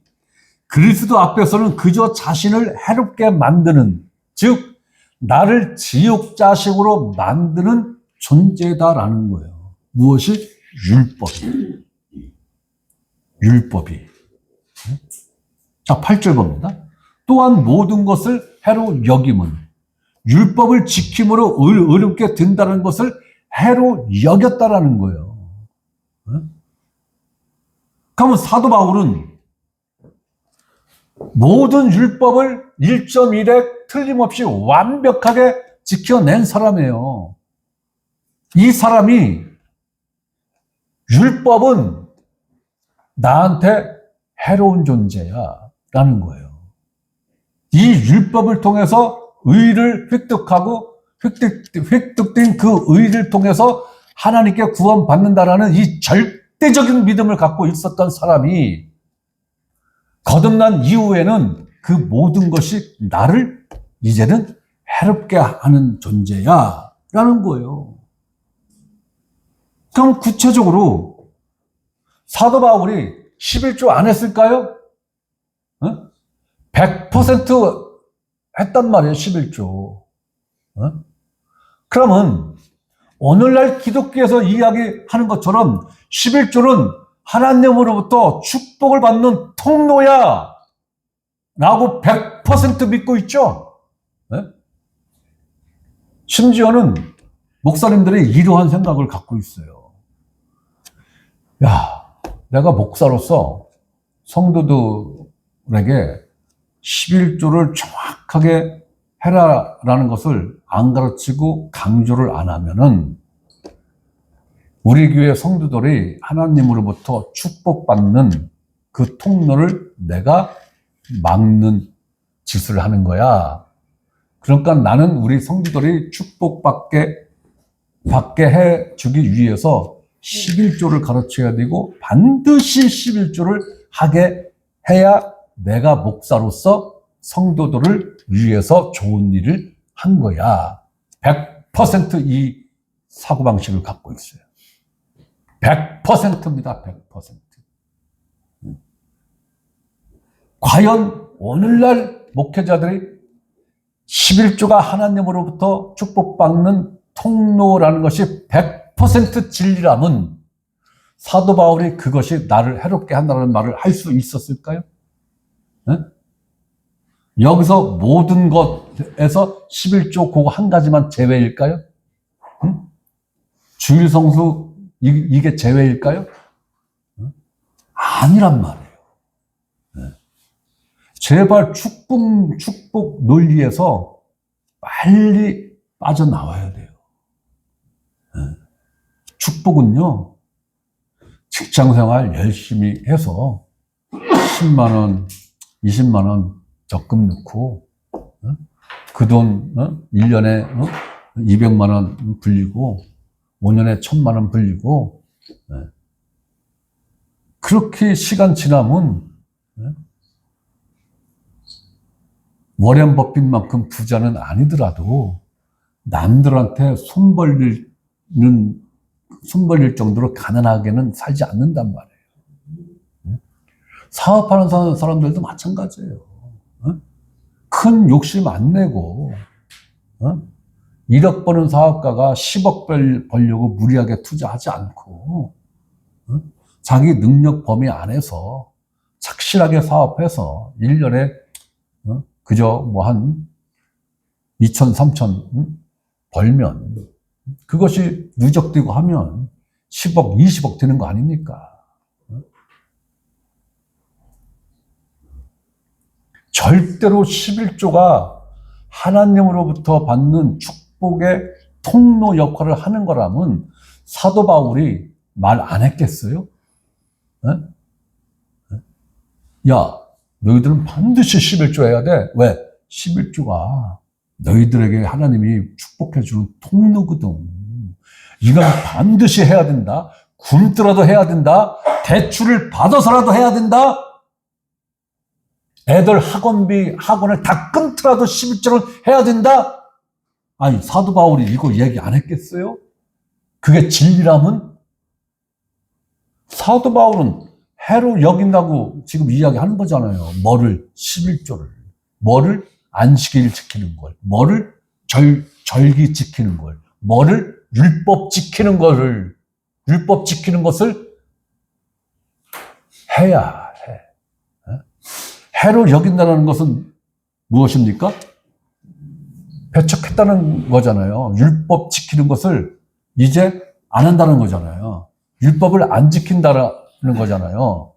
그리스도 앞에서는 그저 자신을 해롭게 만드는, 즉 나를 지옥 자식으로 만드는 존재다라는 거예요. 무엇이? 율법이. 자, 8절 봅니다. 또한 모든 것을 해로 여김은 율법을 지킴으로 의롭게 된다는 것을 해로 여겼다라는 거예요. 그러면 사도 바울은 모든 율법을 1.1에 틀림없이 완벽하게 지켜낸 사람이에요. 이 사람이 율법은 나한테 해로운 존재야 라는 거예요. 이 율법을 통해서 의를 획득하고 획득된 그 의를 통해서 하나님께 구원받는다라는 이 절대적인 믿음을 갖고 있었던 사람이 거듭난 이후에는 그 모든 것이 나를 이제는 해롭게 하는 존재야 라는 거예요. 그럼 구체적으로 사도 바울이 11조 안 했을까요? 100% 했단 말이에요, 11조. 그러면 오늘날 기독교에서 이야기하는 것처럼 11조는 하나님으로부터 축복을 받는 통로야 라고 100% 믿고 있죠. 심지어는 목사님들이 이러한 생각을 갖고 있어요. 야, 내가 목사로서 성도들에게 11조를 정확하게 해라라는 것을 안 가르치고 강조를 안 하면은 우리 교회 성도들이 하나님으로부터 축복받는 그 통로를 내가 막는 짓을 하는 거야. 그러니까 나는 우리 성도들이 축복받게 해주기 위해서 11조를 가르쳐야 되고 반드시 11조를 하게 해야 내가 목사로서 성도들을 위해서 좋은 일을 한 거야. 100% 이 사고방식을 갖고 있어요. 100%입니다. 100%. 과연 오늘날 목회자들이 11조가 하나님으로부터 축복받는 통로라는 것이 100% 진리라면 사도 바울이 그것이 나를 해롭게 한다는 말을 할 수 있었을까요? 네? 여기서 모든 것에서 11조 그거 한 가지만 제외일까요? 응? 주일 성수 이게 제외일까요? 응? 아니란 말이에요. 네. 제발 축복 논리에서 빨리 빠져나와야 돼요. 네. 축복은요, 직장생활 열심히 해서 10만 원, 20만 원 적금 넣고 그 돈 1년에 200만 원 불리고 5년에 1000만 원 불리고 그렇게 시간 지나면 워렌 버핏만큼 부자는 아니더라도 남들한테 손 벌릴 정도로 가난하게는 살지 않는단 말이에요. 사업하는 사람들도 마찬가지예요. 큰 욕심 안 내고 1억 버는 사업가가 10억 벌려고 무리하게 투자하지 않고 자기 능력 범위 안에서 착실하게 사업해서 1년에 그저 뭐 한 2천, 3천 벌면 그것이 누적되고 하면 10억, 20억 되는 거 아닙니까? 절대로 11조가 하나님으로부터 받는 축복의 통로 역할을 하는 거라면 사도 바울이 말 안 했겠어요? 야, 너희들은 반드시 11조 해야 돼. 왜? 11조가 너희들에게 하나님이 축복해주는 통로거든. 이건 반드시 해야 된다. 굶더라도 해야 된다. 대출을 받아서라도 해야 된다. 애들 학원을 다 끊더라도 11조를 해야 된다? 아니, 사도 바울이 이거 얘기 안 했겠어요? 그게 진리라면? 사도 바울은 해로 여긴다고 지금 이야기하는 거잖아요. 뭐를? 11조를. 뭐를? 안식일 지키는 걸. 뭐를? 절기 지키는 걸. 뭐를? 율법 지키는 것을 해야 해. 해로 여긴다는 것은 무엇입니까? 배척했다는 거잖아요. 율법 지키는 것을 이제 안 한다는 거잖아요. 율법을 안 지킨다는 거잖아요.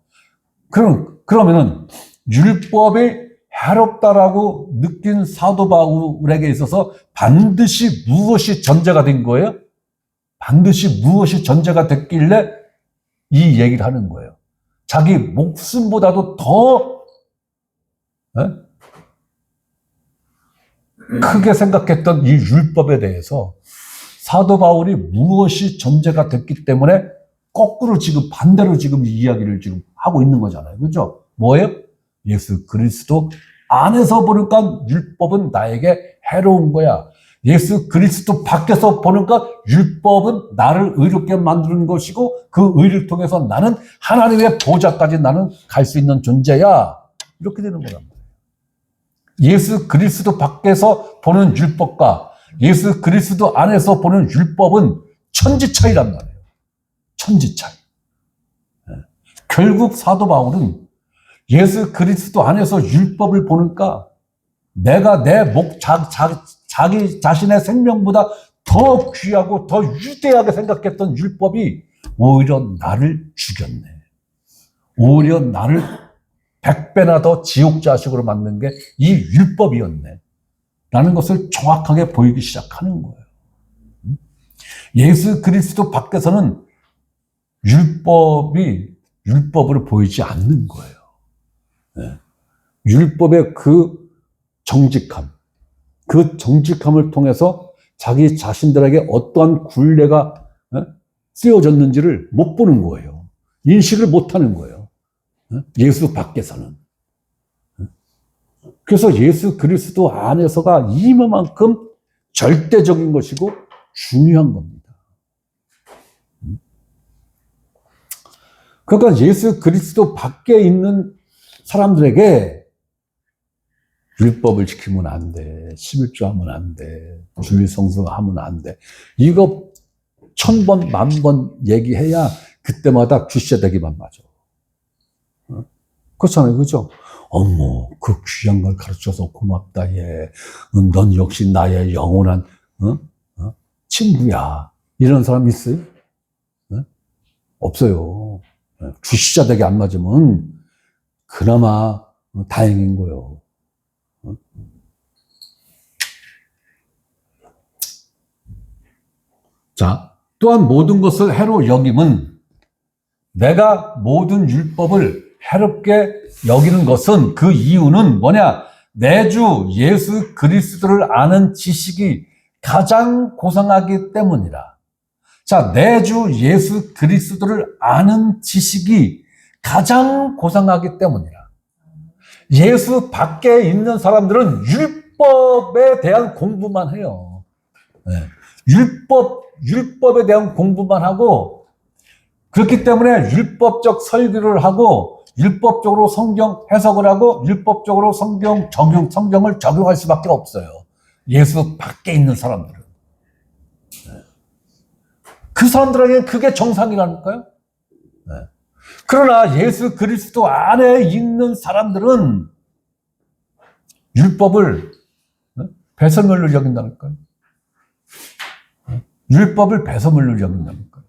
그러면은 율법이 해롭다라고 느낀 사도 바울에게 있어서 반드시 무엇이 전제가 된 거예요? 반드시 무엇이 전제가 됐길래 이 얘기를 하는 거예요. 자기 목숨보다도 더 크게 생각했던 이 율법에 대해서 사도 바울이 무엇이 전제가 됐기 때문에 거꾸로 지금 반대로 지금 이 이야기를 지금 하고 있는 거잖아요. 그죠? 뭐예요? 예수 그리스도 안에서 보니까 율법은 나에게 해로운 거야. 예수 그리스도 밖에서 보니까 율법은 나를 의롭게 만드는 것이고 그 의를 통해서 나는 하나님의 보좌까지 나는 갈 수 있는 존재야. 이렇게 되는 거란 말이에요. 예수 그리스도 밖에서 보는 율법과 예수 그리스도 안에서 보는 율법은 천지 차이란 말이에요. 천지 차이. 결국 사도 바울은 예수 그리스도 안에서 율법을 보니까 내가 자기 자신의 생명보다 더 귀하고 더 위대하게 생각했던 율법이 오히려 나를 죽였네. 오히려 나를 100배나 더 지옥 자식으로 만든 게 이 율법이었네. 라는 것을 정확하게 보이기 시작하는 거예요. 예수 그리스도 밖에서는 율법으로 보이지 않는 거예요. 율법의 그 정직함을 통해서 자기 자신들에게 어떠한 굴레가 쓰여졌는지를 못 보는 거예요. 인식을 못 하는 거예요. 예수 밖에서는. 그래서 예수 그리스도 안에서가 이만큼 절대적인 것이고 중요한 겁니다. 그러니까 예수 그리스도 밖에 있는 사람들에게 율법을 지키면 안 돼. 11조 하면 안 돼. 주일 성수 하면 안 돼. 이거 1000번, 10,000번 얘기해야 그때마다 귀새대기만 맞아. 그렇잖아요. 그죠? 어머, 그 귀한 걸 가르쳐서 고맙다, 얘. 넌 역시 나의 영원한, 친구야. 이런 사람 있어요? 없어요. 주시자되게 안 맞으면 그나마 다행인 거예요. 자, 또한 모든 것을 해로 여김은 내가 모든 율법을 해롭게 여기는 것은 그 이유는 뭐냐? 내 주 예수 그리스도를 아는 지식이 가장 고상하기 때문이라. 자, 내 주 예수 그리스도를 아는 지식이 가장 고상하기 때문이라. 예수 밖에 있는 사람들은 율법에 대한 공부만 해요. 율법에 대한 공부만 하고, 그렇기 때문에 율법적 설교를 하고, 율법적으로 성경 해석을 하고, 율법적으로 성경을 적용할 수밖에 없어요. 예수 밖에 있는 사람들은. 그 사람들에게 그게 정상이라니까요. 그러나 예수 그리스도 안에 있는 사람들은 율법을 배설물로 여긴다니까요. 율법을 배설물로 여긴다니까요.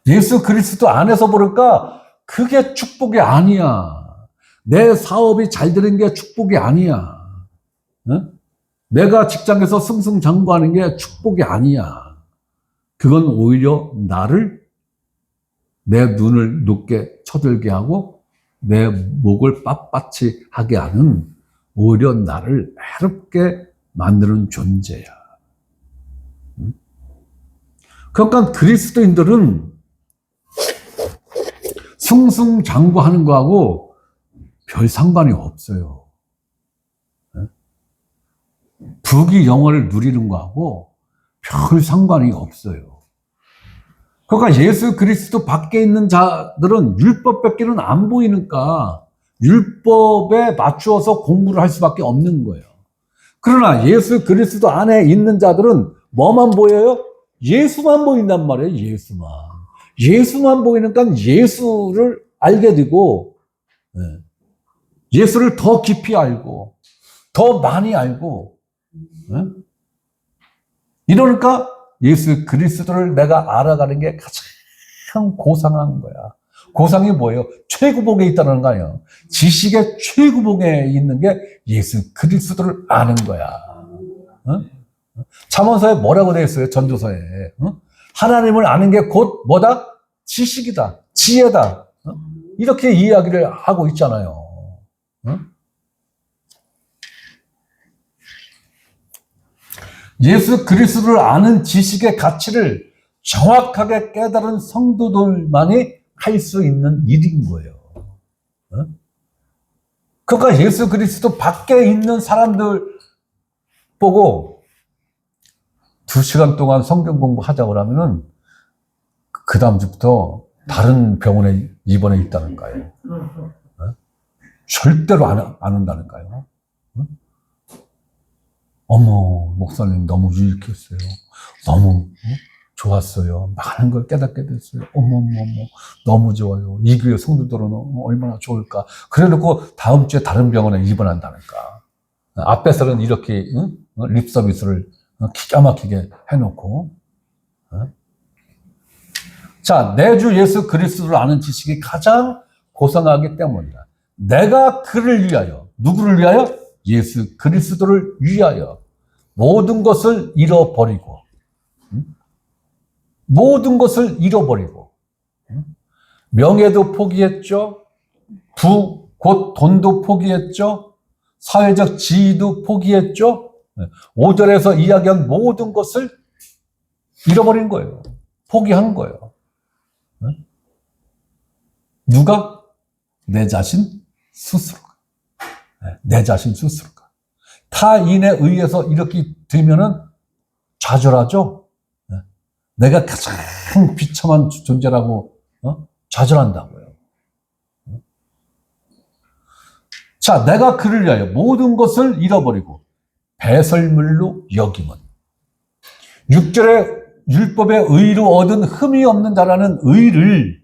예수 그리스도 안에서 보니까 그게 축복이 아니야. 내 사업이 잘 되는 게 축복이 아니야. 내가 직장에서 승승장구하는 게 축복이 아니야. 그건 오히려 내 눈을 높게 쳐들게 하고 내 목을 빳빳이 하게 하는, 오히려 나를 해롭게 만드는 존재야. 그러니까 그리스도인들은 승승장구하는 거하고 별 상관이 없어요. 부귀 영화를 누리는 거하고 별 상관이 없어요. 그러니까 예수 그리스도 밖에 있는 자들은 율법밖에는 안 보이니까 율법에 맞추어서 공부를 할 수밖에 없는 거예요. 그러나 예수 그리스도 안에 있는 자들은 뭐만 보여요? 예수만 보인단 말이에요. 예수만 보이니까 예수를 알게 되고, 예수를 더 깊이 알고 더 많이 알고, 이러니까 예수 그리스도를 내가 알아가는 게 가장 고상한 거야. 고상이 뭐예요? 최고봉에 있다는 거 아니에요. 지식의 최고봉에 있는 게 예수 그리스도를 아는 거야. 잠언서에 뭐라고 되어 있어요? 전도서에. 하나님을 아는 게 곧 뭐다? 지식이다. 지혜다. 이렇게 이야기를 하고 있잖아요. 예수 그리스도를 아는 지식의 가치를 정확하게 깨달은 성도들만이 할 수 있는 일인 거예요. 그러니까 예수 그리스도 밖에 있는 사람들 보고 2시간 동안 성경 공부하자고 하면은 그 다음 주부터 다른 병원에 입원해 있다는 거예요. 절대로 안 한다니까요. 어머, 목사님 너무 유익했어요. 너무 좋았어요. 많은 걸 깨닫게 됐어요. 어머, 너무 좋아요. 이 교회 성도들은 얼마나 좋을까. 그래 놓고 다음 주에 다른 병원에 입원한다니까. 앞에서는 이렇게 립 서비스를 기가 막히게 해놓고. 자, 내 주 예수 그리스도를 아는 지식이 가장 고상하기 때문이다. 내가 그를 위하여, 누구를 위하여? 예수 그리스도를 위하여 모든 것을 잃어버리고, 모든 것을 잃어버리고, 명예도 포기했죠. 곧 돈도 포기했죠. 사회적 지위도 포기했죠. 5절에서 이야기한 모든 것을 잃어버린 거예요. 포기한 거예요. 누가? 내 자신 스스로가. 내 자신 스스로가. 타인에 의해서 이렇게 되면은 좌절하죠. 내가 가장 비참한 존재라고 좌절한다고요. 자, 내가 그를 위하여 모든 것을 잃어버리고 배설물로 여김은, 6절에 율법의 의로 얻은 흠이 없는 자라는 의를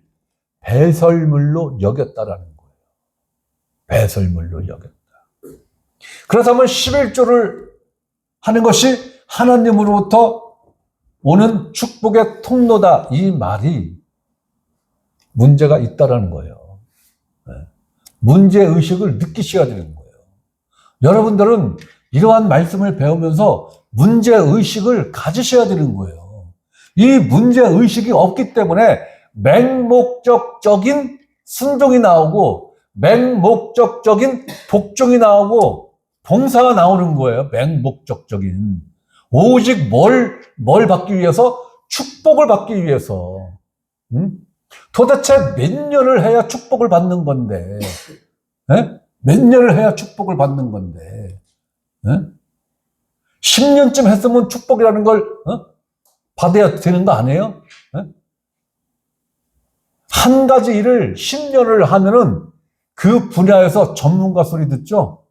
배설물로 여겼다라는 거예요. 배설물로 여겼다. 그렇다면 11조를 하는 것이 하나님으로부터 오는 축복의 통로다. 이 말이 문제가 있다라는 거예요. 문제의식을 느끼셔야 되는 거예요. 여러분들은 이러한 말씀을 배우면서 문제의식을 가지셔야 되는 거예요. 이 문제의식이 없기 때문에 맹목적적인 순종이 나오고 맹목적적인 복종이 나오고 봉사가 나오는 거예요. 맹목적적인. 오직 뭘 받기 위해서? 축복을 받기 위해서. 응? 도대체 몇 년을 해야 축복을 받는 건데, 에? 몇 년을 해야 축복을 받는 건데, 에? 10년쯤 했으면 축복이라는 걸 받아야 되는 거 아니에요? 에? 한 가지 일을 10년을 하면은 그 분야에서 전문가 소리 듣죠?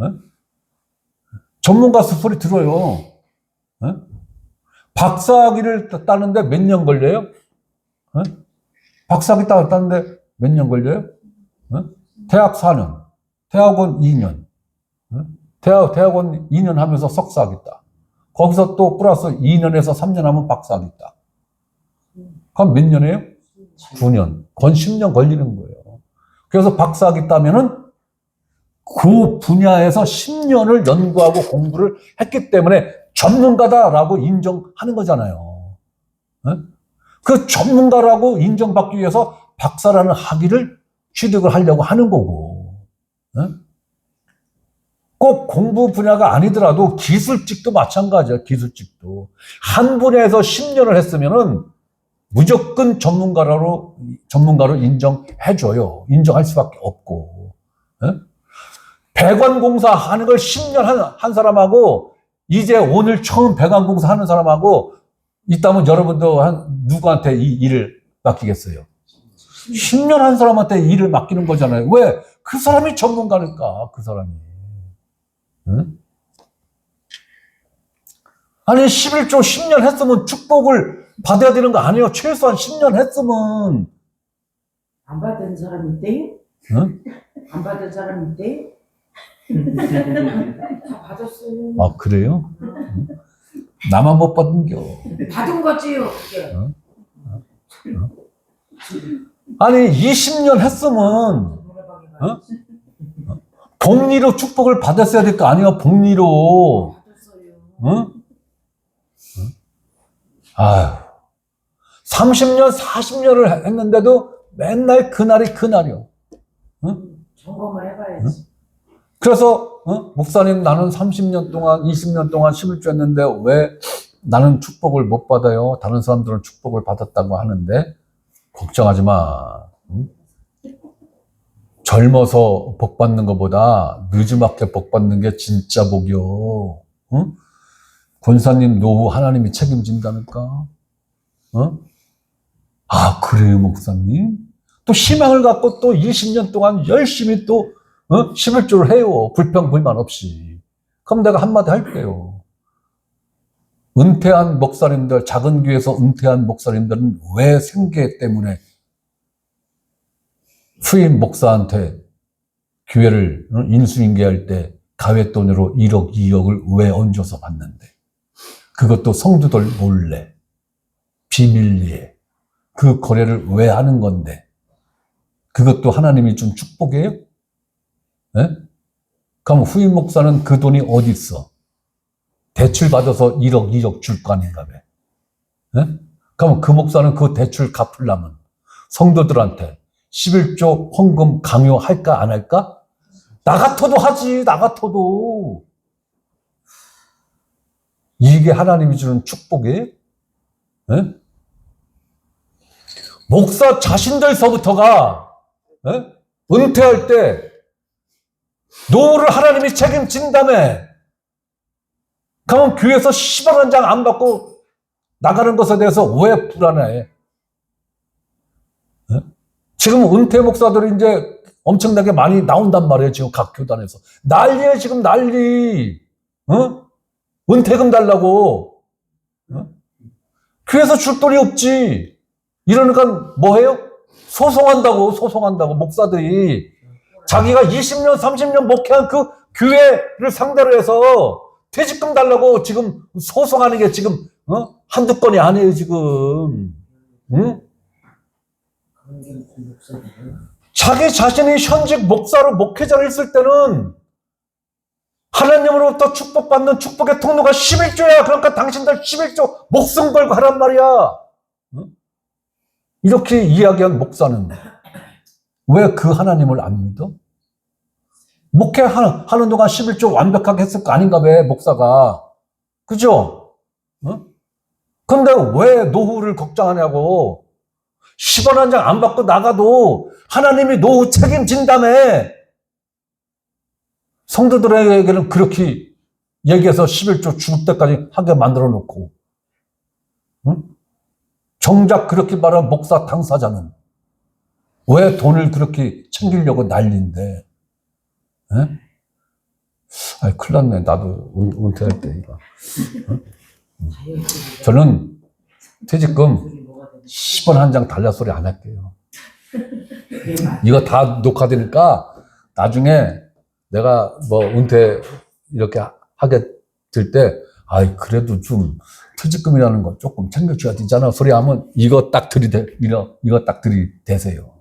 에? 전문가 소리 들어요. 에? 박사학위를 따는데 몇 년 걸려요? 에? 박사학위 따는데 몇 년 걸려요? 대학 4년, 대학원 2년, 대학원 2년 하면서 석사학위 따. 거기서 또 플러스 2년에서 3년 하면 박사학위 따. 그럼 몇 년이에요? 9년. 건 10년 걸리는 거예요. 그래서 박사학위 따면은 그 분야에서 10년을 연구하고 공부를 했기 때문에 전문가다라고 인정하는 거잖아요. 그 전문가라고 인정받기 위해서 박사라는 학위를 취득을 하려고 하는 거고, 꼭 공부 분야가 아니더라도 기술직도 마찬가지야. 기술직도 한 분야에서 10년을 했으면은 무조건 전문가로 인정해줘요. 인정할 수밖에 없고, 배관공사 하는 걸 10년 한 사람하고 이제 오늘 처음 배관공사 하는 사람하고 있다면 여러분도 누구한테 이 일을 맡기겠어요? 10년 한 사람한테 일을 맡기는 거잖아요. 왜? 그 사람이 전문가니까, 그 사람이. 응? 아니, 11조 10년 했으면 축복을 받아야 되는 거 아니에요? 최소한 10년 했으면. 안 받은 사람 있대요? 응? 안 받은 사람 있대요? 다 받았어요. 아, 그래요? 응? 나만 못 받은겨. 받은 거지요, 그게. 응? 아니, 20년 했으면, 복리로 축복을 받았어야 될 거 아니에요? 복리로. 받았어요. 응? 아휴. 30년, 40년을 했는데도 맨날 그날이 그날이요. 응? 점검을 해봐야지. 그래서, 목사님, 나는 30년 동안, 20년 동안 11조 했는데 왜 나는 축복을 못 받아요? 다른 사람들은 축복을 받았다고 하는데, 걱정하지 마. 응? 젊어서 복 받는 것보다 늦지막게 복 받는 게 진짜 복이요. 응? 권사님 노후 하나님이 책임진다니까. 아, 그래요, 목사님? 또 희망을 갖고 또 20년 동안 열심히 또 11조를 해요. 불평불만 없이. 그럼 내가 한마디 할게요. 은퇴한 목사님들, 작은 교회에서 은퇴한 목사님들은 왜 생계 때문에 후임 목사한테 교회를 인수인계할 때 가외돈으로 1억, 2억을 왜 얹어서 받는데? 그것도 성도들 몰래, 비밀리에 그 거래를 왜 하는 건데? 그것도 하나님이 준 축복이에요? 네? 그럼 후임 목사는 그 돈이 어디 있어? 대출 받아서 1억, 2억 줄 거 아닌가 봐. 네? 그럼 그 목사는 그 대출 갚으려면 성도들한테 11조 헌금 강요할까 안 할까? 나 같아도 하지. 나 같아도. 이게 하나님이 주는 축복이에요? 네? 목사 자신들서부터가 은퇴할 때 노후를 하나님이 책임진다며. 그러면 교회에서 10원 한 장 안 받고 나가는 것에 대해서 왜 불안해? 지금 은퇴 목사들이 이제 엄청나게 많이 나온단 말이에요. 지금 각 교단에서. 난리예요, 지금 난리. 은퇴금 달라고. 교회에서 줄 돈이 없지. 이러니까 뭐 해요? 소송한다고, 목사들이. 자기가 20년, 30년 목회한 그 교회를 상대로 해서 퇴직금 달라고 지금 소송하는 게 지금, 한두 건이 아니에요, 지금. 응? 자기 자신이 현직 목사로 목회자를 있을 때는 하나님으로부터 축복받는 축복의 통로가 11조야. 그러니까 당신들 11조 목숨 걸고 하란 말이야. 이렇게 이야기한 목사는 왜 그 하나님을 안 믿어? 목회하는 동안 11조 완벽하게 했을 거 아닌가 봐, 목사가. 그죠? 근데 왜 노후를 걱정하냐고. 10원 한 장 안 받고 나가도 하나님이 노후 책임진다며. 성도들에게는 그렇게 얘기해서 11조 죽을 때까지 하게 만들어 놓고, 정작 그렇게 말한 목사 당사자는 왜 돈을 그렇게 챙기려고 난리인데, 아이, 큰일 났네. 나도 은퇴할 때, 이거. 저는 퇴직금 10원 한 장 달라 소리 안 할게요. 이거 다 녹화되니까 나중에 내가 뭐 은퇴 이렇게 하게 될 때, 아이, 그래도 좀 퇴직금이라는 거 조금 챙겨줘야 되잖아. 소리 하면 이거 딱 이거 딱 들이대세요.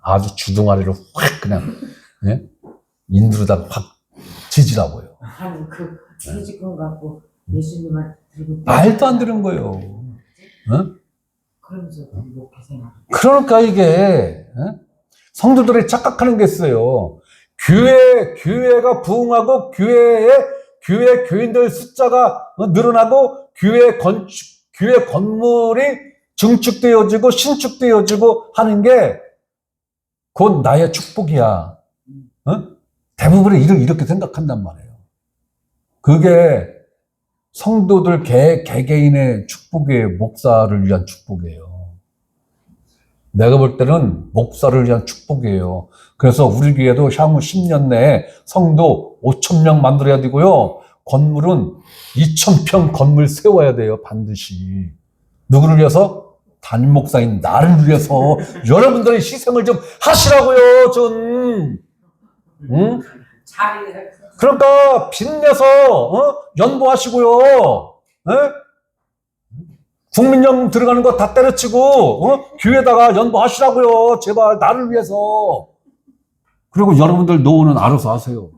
아주 주둥아리를 확 그냥, 예? 인두로다가 확 지지라고요. 아니 그 퇴직금 갖고 예수님한테 들고 말도 안 되는 거예요. 그러면서 목회 생활. 그러니까 이게, 성도들이 착각하는 게 있어요. 교회가 부흥하고 교회 교인들 숫자가 늘어나고 교회 건물이 증축되어지고 신축되어지고 하는 게 곧 나의 축복이야. 대부분이 이렇게 생각한단 말이에요. 그게 성도들 개개인의 축복이에요. 목사를 위한 축복이에요. 내가 볼 때는 목사를 위한 축복이에요. 그래서 우리 교회도 향후 10년 내에 성도 5,000명 만들어야 되고요. 건물은 2,000평 건물 세워야 돼요. 반드시. 누구를 위해서? 담임 목사인 나를 위해서. 여러분들의 희생을 좀 하시라고요. 좀. 응? 그러니까 빚내서 연보하시고요. 국민연금 들어가는 거 다 때려치고 교회에다가 연보하시라고요. 제발 나를 위해서. 그리고 여러분들 노후는 알아서 하세요.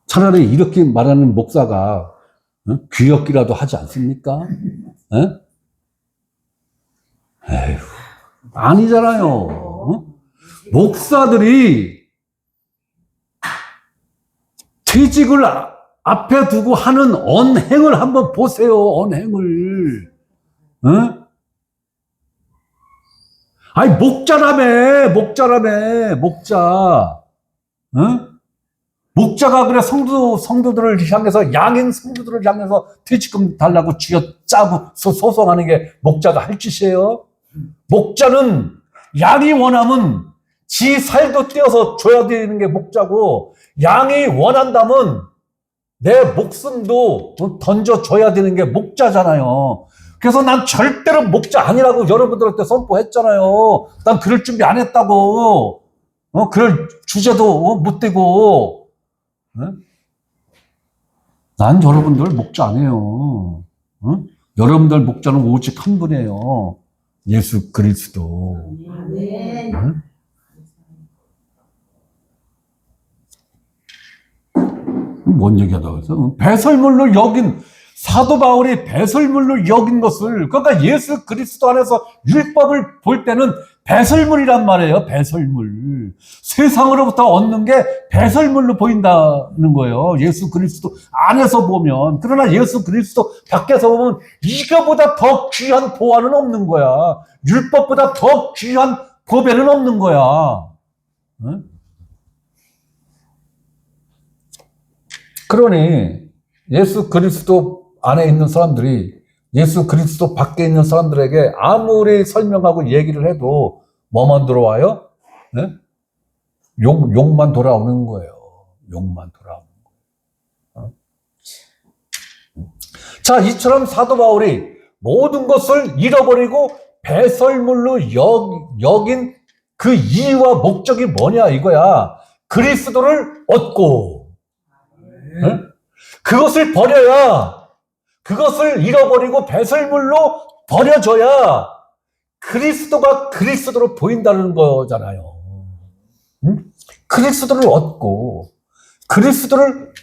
차라리 이렇게 말하는 목사가 귀엽기라도 하지 않습니까? 에휴, 아니잖아요. 목사들이 퇴직을 앞에 두고 하는 언행을 한번 보세요. 언행을. 아니, 목자라며. 목자. 목자가 그래 성도들을 향해서, 양인 성도들을 향해서 퇴직금 달라고 쥐어짜고 소송하는 게 목자가 할 짓이에요. 목자는 양이 원하면 지 살도 떼어서 줘야 되는 게 목자고, 양이 원한다면 내 목숨도 던져줘야 되는 게 목자잖아요. 그래서 난 절대로 목자 아니라고 여러분들한테 선포했잖아요. 난 그럴 준비 안 했다고. 그럴 주제도 못 대고. 난 여러분들 목자 아니에요. 여러분들 목자는 오직 한 분이에요. 예수 그리스도. 네. 뭔 얘기하다고 해서? 배설물로 여긴, 사도 바울이 배설물로 여긴 것을, 그러니까 예수 그리스도 안에서 율법을 볼 때는 배설물이란 말이에요. 배설물. 세상으로부터 얻는 게 배설물로 보인다는 거예요. 예수 그리스도 안에서 보면. 그러나 예수 그리스도 밖에서 보면 이거보다 더 귀한 보화는 없는 거야. 율법보다 더 귀한 보배는 없는 거야. 그러니 예수 그리스도 안에 있는 사람들이 예수 그리스도 밖에 있는 사람들에게 아무리 설명하고 얘기를 해도 뭐만 들어와요? 네? 욕만 돌아오는 거예요. 욕만 돌아오는 거예요. 자, 이처럼 사도 바울이 모든 것을 잃어버리고 배설물로 여긴 그 이유와 목적이 뭐냐 이거야. 그리스도를 얻고, 응? 그것을 버려야, 그것을 잃어버리고 배설물로 버려져야 그리스도가 그리스도로 보인다는 거잖아요. 응? 그리스도를 얻고, 그리스도를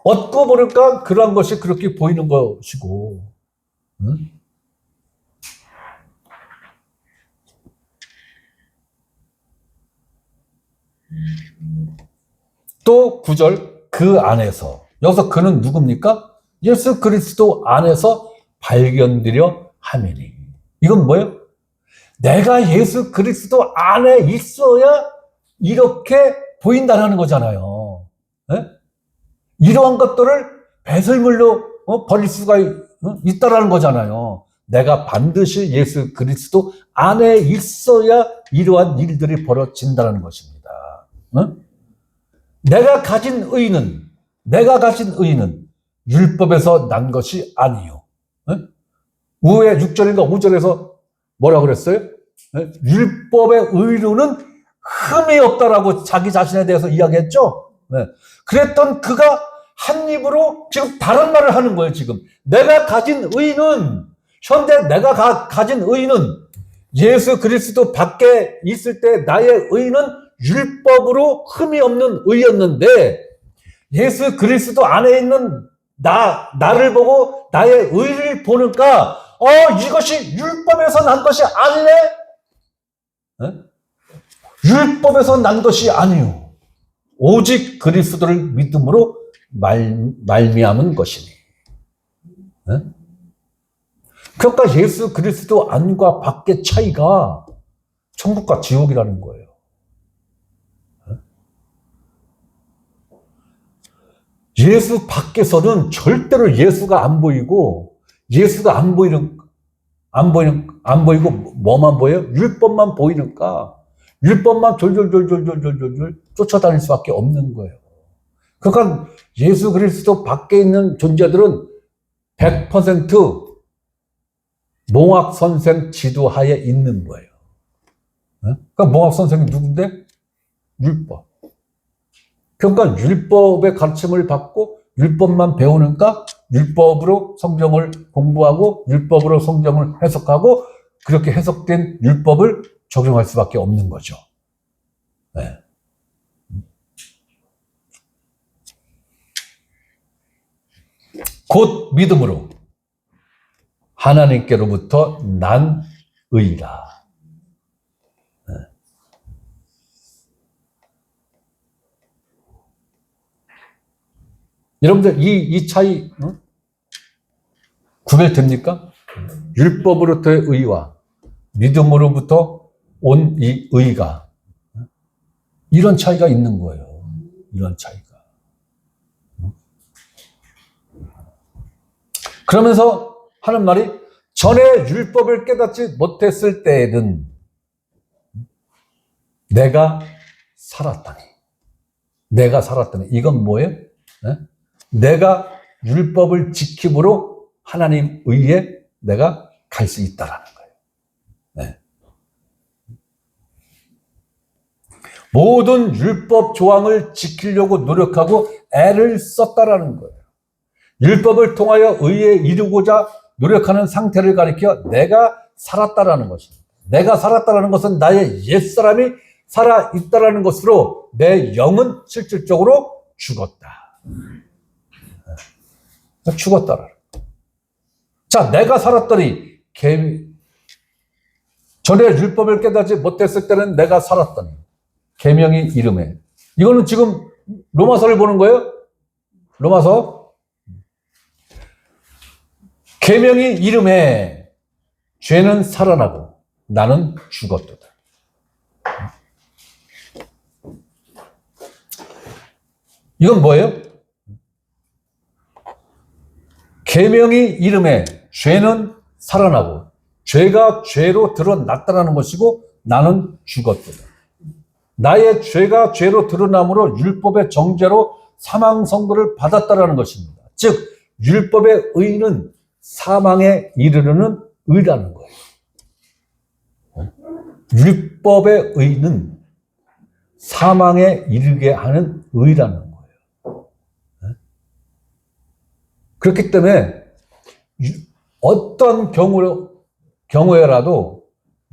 얻고 보니까 그러한 것이 그렇게 보이는 것이고, 응? 또 9절, 그 안에서. 여기서 그는 누굽니까? 예수 그리스도 안에서 발견되려 함이니. 이건 뭐예요? 내가 예수 그리스도 안에 있어야 이렇게 보인다는 거잖아요. 네? 이러한 것들을 배설물로 버릴 수가 있다라는 거잖아요. 내가 반드시 예수 그리스도 안에 있어야 이러한 일들이 벌어진다는 것입니다. 내가 가진 의는 율법에서 난 것이 아니요. 우에 6절인가 5절에서 뭐라 그랬어요? 율법의 의로는 흠이 없다라고 자기 자신에 대해서 이야기했죠. 그랬던 그가 한 입으로 지금 다른 말을 하는 거예요. 지금 내가 가진 의는, 현재 내가 가진 의는 예수 그리스도 밖에 있을 때 나의 의는 율법으로 흠이 없는 의였는데, 예수 그리스도 안에 있는 나를 보고 나의 의를 보니까 이것이 율법에서 난 것이 아니네. 율법에서 난 것이 아니요, 오직 그리스도를 믿음으로 말미암은 것이니. 그러니까 예수 그리스도 안과 밖의 차이가 천국과 지옥이라는 거예요. 예수 밖에서는 절대로 예수가 안 보이고, 예수가 안 보이고 뭐만 보여요? 율법만 보이니까 율법만 졸졸졸졸졸졸졸 쫓아다닐 수밖에 없는 거예요. 그러니까 예수 그리스도 밖에 있는 존재들은 100% 몽학 선생 지도하에 있는 거예요. 그러니까 몽학 선생이 누군데? 율법. 그러니까 율법의 가르침을 받고 율법만 배우니까 율법으로 성경을 공부하고 율법으로 성경을 해석하고 그렇게 해석된 율법을 적용할 수밖에 없는 거죠. 네. 곧 믿음으로 하나님께로부터 난 의라. 네. 여러분들 이 차이 구별됩니까? 율법으로부터의 의와 믿음으로부터 온 이 의가, 이런 차이가 있는 거예요. 이런 차이가. 그러면서 하는 말이, 전에 율법을 깨닫지 못했을 때에는 내가 살았다니. 이건 뭐예요? 내가 율법을 지킴으로 하나님 의에 내가 갈 수 있다라는 거예요. 네. 모든 율법 조항을 지키려고 노력하고 애를 썼다라는 거예요. 율법을 통하여 의에 이르고자 노력하는 상태를 가리켜 내가 살았다라는 것입니다. 내가 살았다라는 것은 나의 옛사람이 살아있다라는 것으로 내 영은 실질적으로 죽었다. 죽었다라는 거예요. 자, 내가 살았더니, 전에 율법을 깨닫지 못했을 때는 내가 살았더니 계명이 이름에. 이거는 지금 로마서를 보는 거예요. 로마서. 계명이 이름에 죄는 살아나고 나는 죽었도다. 이건 뭐예요? 계명이 이름에 죄는 살아나고 죄가 죄로 드러났다는 것이고 나는 죽었도다. 나의 죄가 죄로 드러남으로 율법의 정죄로 사망 선고를 받았다는 것입니다. 즉 율법의 의는 사망에 이르르는 의라는 거예요. 율법의 의는 사망에 이르게 하는 의라는 거예요. 그렇기 때문에 어떤 경우에라도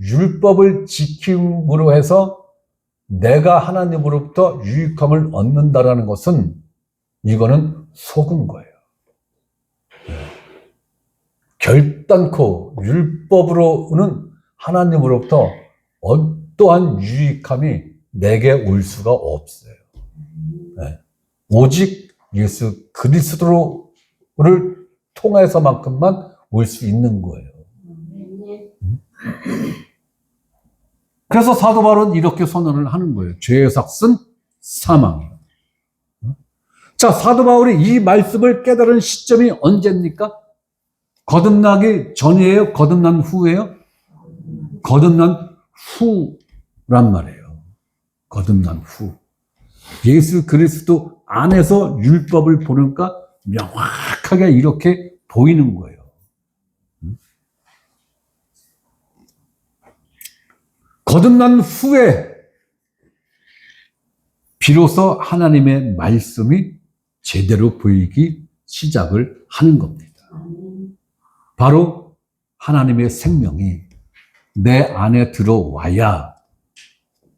율법을 지킴으로 해서 내가 하나님으로부터 유익함을 얻는다라는 것은 이거는 속은 거예요. 결단코 율법으로는 하나님으로부터 어떠한 유익함이 내게 올 수가 없어요. 오직 예수 그리스도를 통해서만큼만 올 수 있는 거예요. 그래서 사도 바울은 이렇게 선언을 하는 거예요. 죄의 삭은 사망이에요. 자, 사도 바울이 이 말씀을 깨달은 시점이 언제입니까? 거듭나기 전이에요? 거듭난 후예요? 거듭난 후란 말이에요. 거듭난 후. 예수 그리스도 안에서 율법을 보니까 명확하게 이렇게 보이는 거예요. 거듭난 후에 비로소 하나님의 말씀이 제대로 보이기 시작을 하는 겁니다. 바로 하나님의 생명이 내 안에 들어와야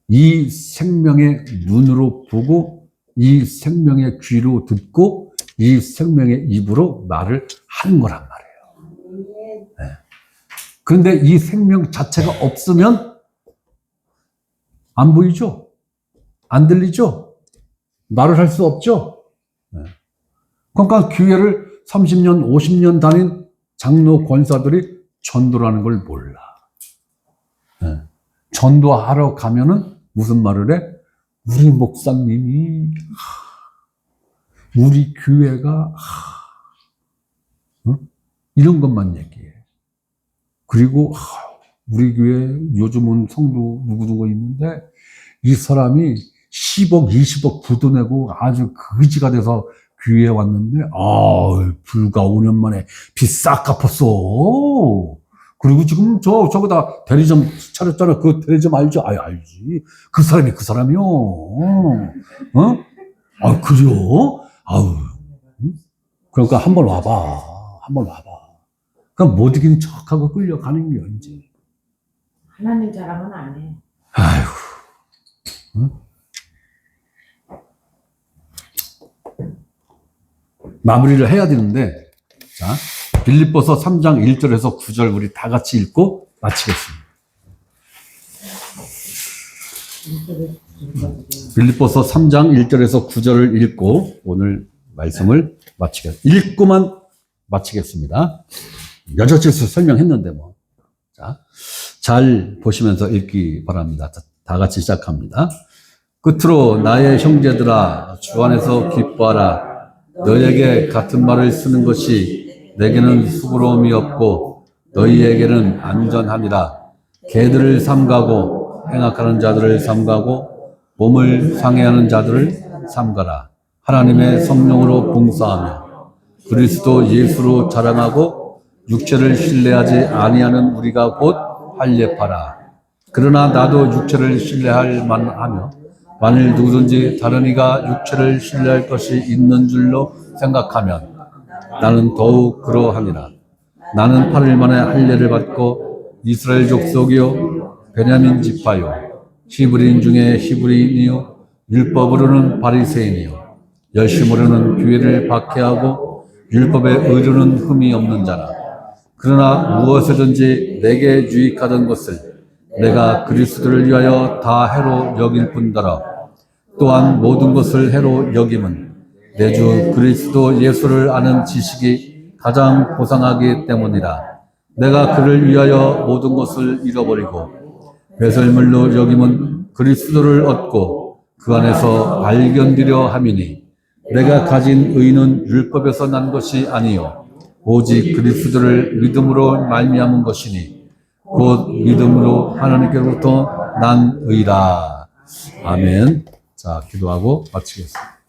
이 생명의 눈으로 보고 이 생명의 귀로 듣고 이 생명의 입으로 말을 하는 거란 말이에요. 네. 그런데 이 생명 자체가 없으면 안 보이죠? 안 들리죠? 말을 할 수 없죠? 네. 그러니까 교회를 30년, 50년 다닌 장로 권사들이 전도라는 걸 몰라. 네. 전도하러 가면은 무슨 말을 해? 우리 목사님이, 우리 교회가, 이런 것만 얘기해. 그리고, 우리 교회 요즘은 성도 누구누구 있는데, 이 사람이 10억, 20억 부도 내고 아주 거지가 돼서 교회에 왔는데, 불과 5년 만에 빚 싹 갚았어. 그리고 지금 저거다 대리점 차렸잖아. 그 대리점 알죠? 알지. 그 사람이 그 사람이요. 그래요? 그러니까 한번 와봐. 그럼 못 이기는 척하고 끌려가는 게 언제. 하나님 자랑은 안 해. 마무리를 해야 되는데, 자, 빌립보서 3장 1절에서 9절 우리 다 같이 읽고 마치겠습니다. 빌립보서 3장 1절에서 9절을 읽고 오늘 말씀을 읽고만 마치겠습니다. 여러 절수 설명했는데 뭐. 자, 잘 보시면서 읽기 바랍니다. 다 같이 시작합니다. 끝으로 나의 형제들아 주 안에서 기뻐하라. 너희에게 같은 말을 쓰는 것이 내게는 수고로움이 없고 너희에게는 안전하니라. 개들을 삼가고 행악하는 자들을 삼가고 몸을 상해하는 자들을 삼가라. 하나님의 성령으로 봉사하며 그리스도 예수로 자랑하고 육체를 신뢰하지 아니하는 우리가 곧 할례파라. 그러나 나도 육체를 신뢰할 만하며 만일 누구든지 다른 이가 육체를 신뢰할 것이 있는 줄로 생각하면 나는 더욱 그러하니라. 나는 8일 만에 할례를 받고 이스라엘 족속이요 베냐민 지파요 히브리인 중에 히브리인이요 율법으로는 바리새인이요 열심으로는 교회를 박해하고 율법에 의로는 흠이 없는 자라. 그러나 무엇이든지 내게 유익하던 것을 내가 그리스도를 위하여 다 해로 여길 뿐더러 또한 모든 것을 해로 여김은 내 주 그리스도 예수를 아는 지식이 가장 고상하기 때문이라. 내가 그를 위하여 모든 것을 잃어버리고 배설물로 여김은 그리스도를 얻고 그 안에서 발견되려 함이니 내가 가진 의는 율법에서 난 것이 아니요 오직 그리스도를 믿음으로 말미암은 것이니 곧 믿음으로 하나님께로부터 난 의라. 아멘. 자, 기도하고 마치겠습니다.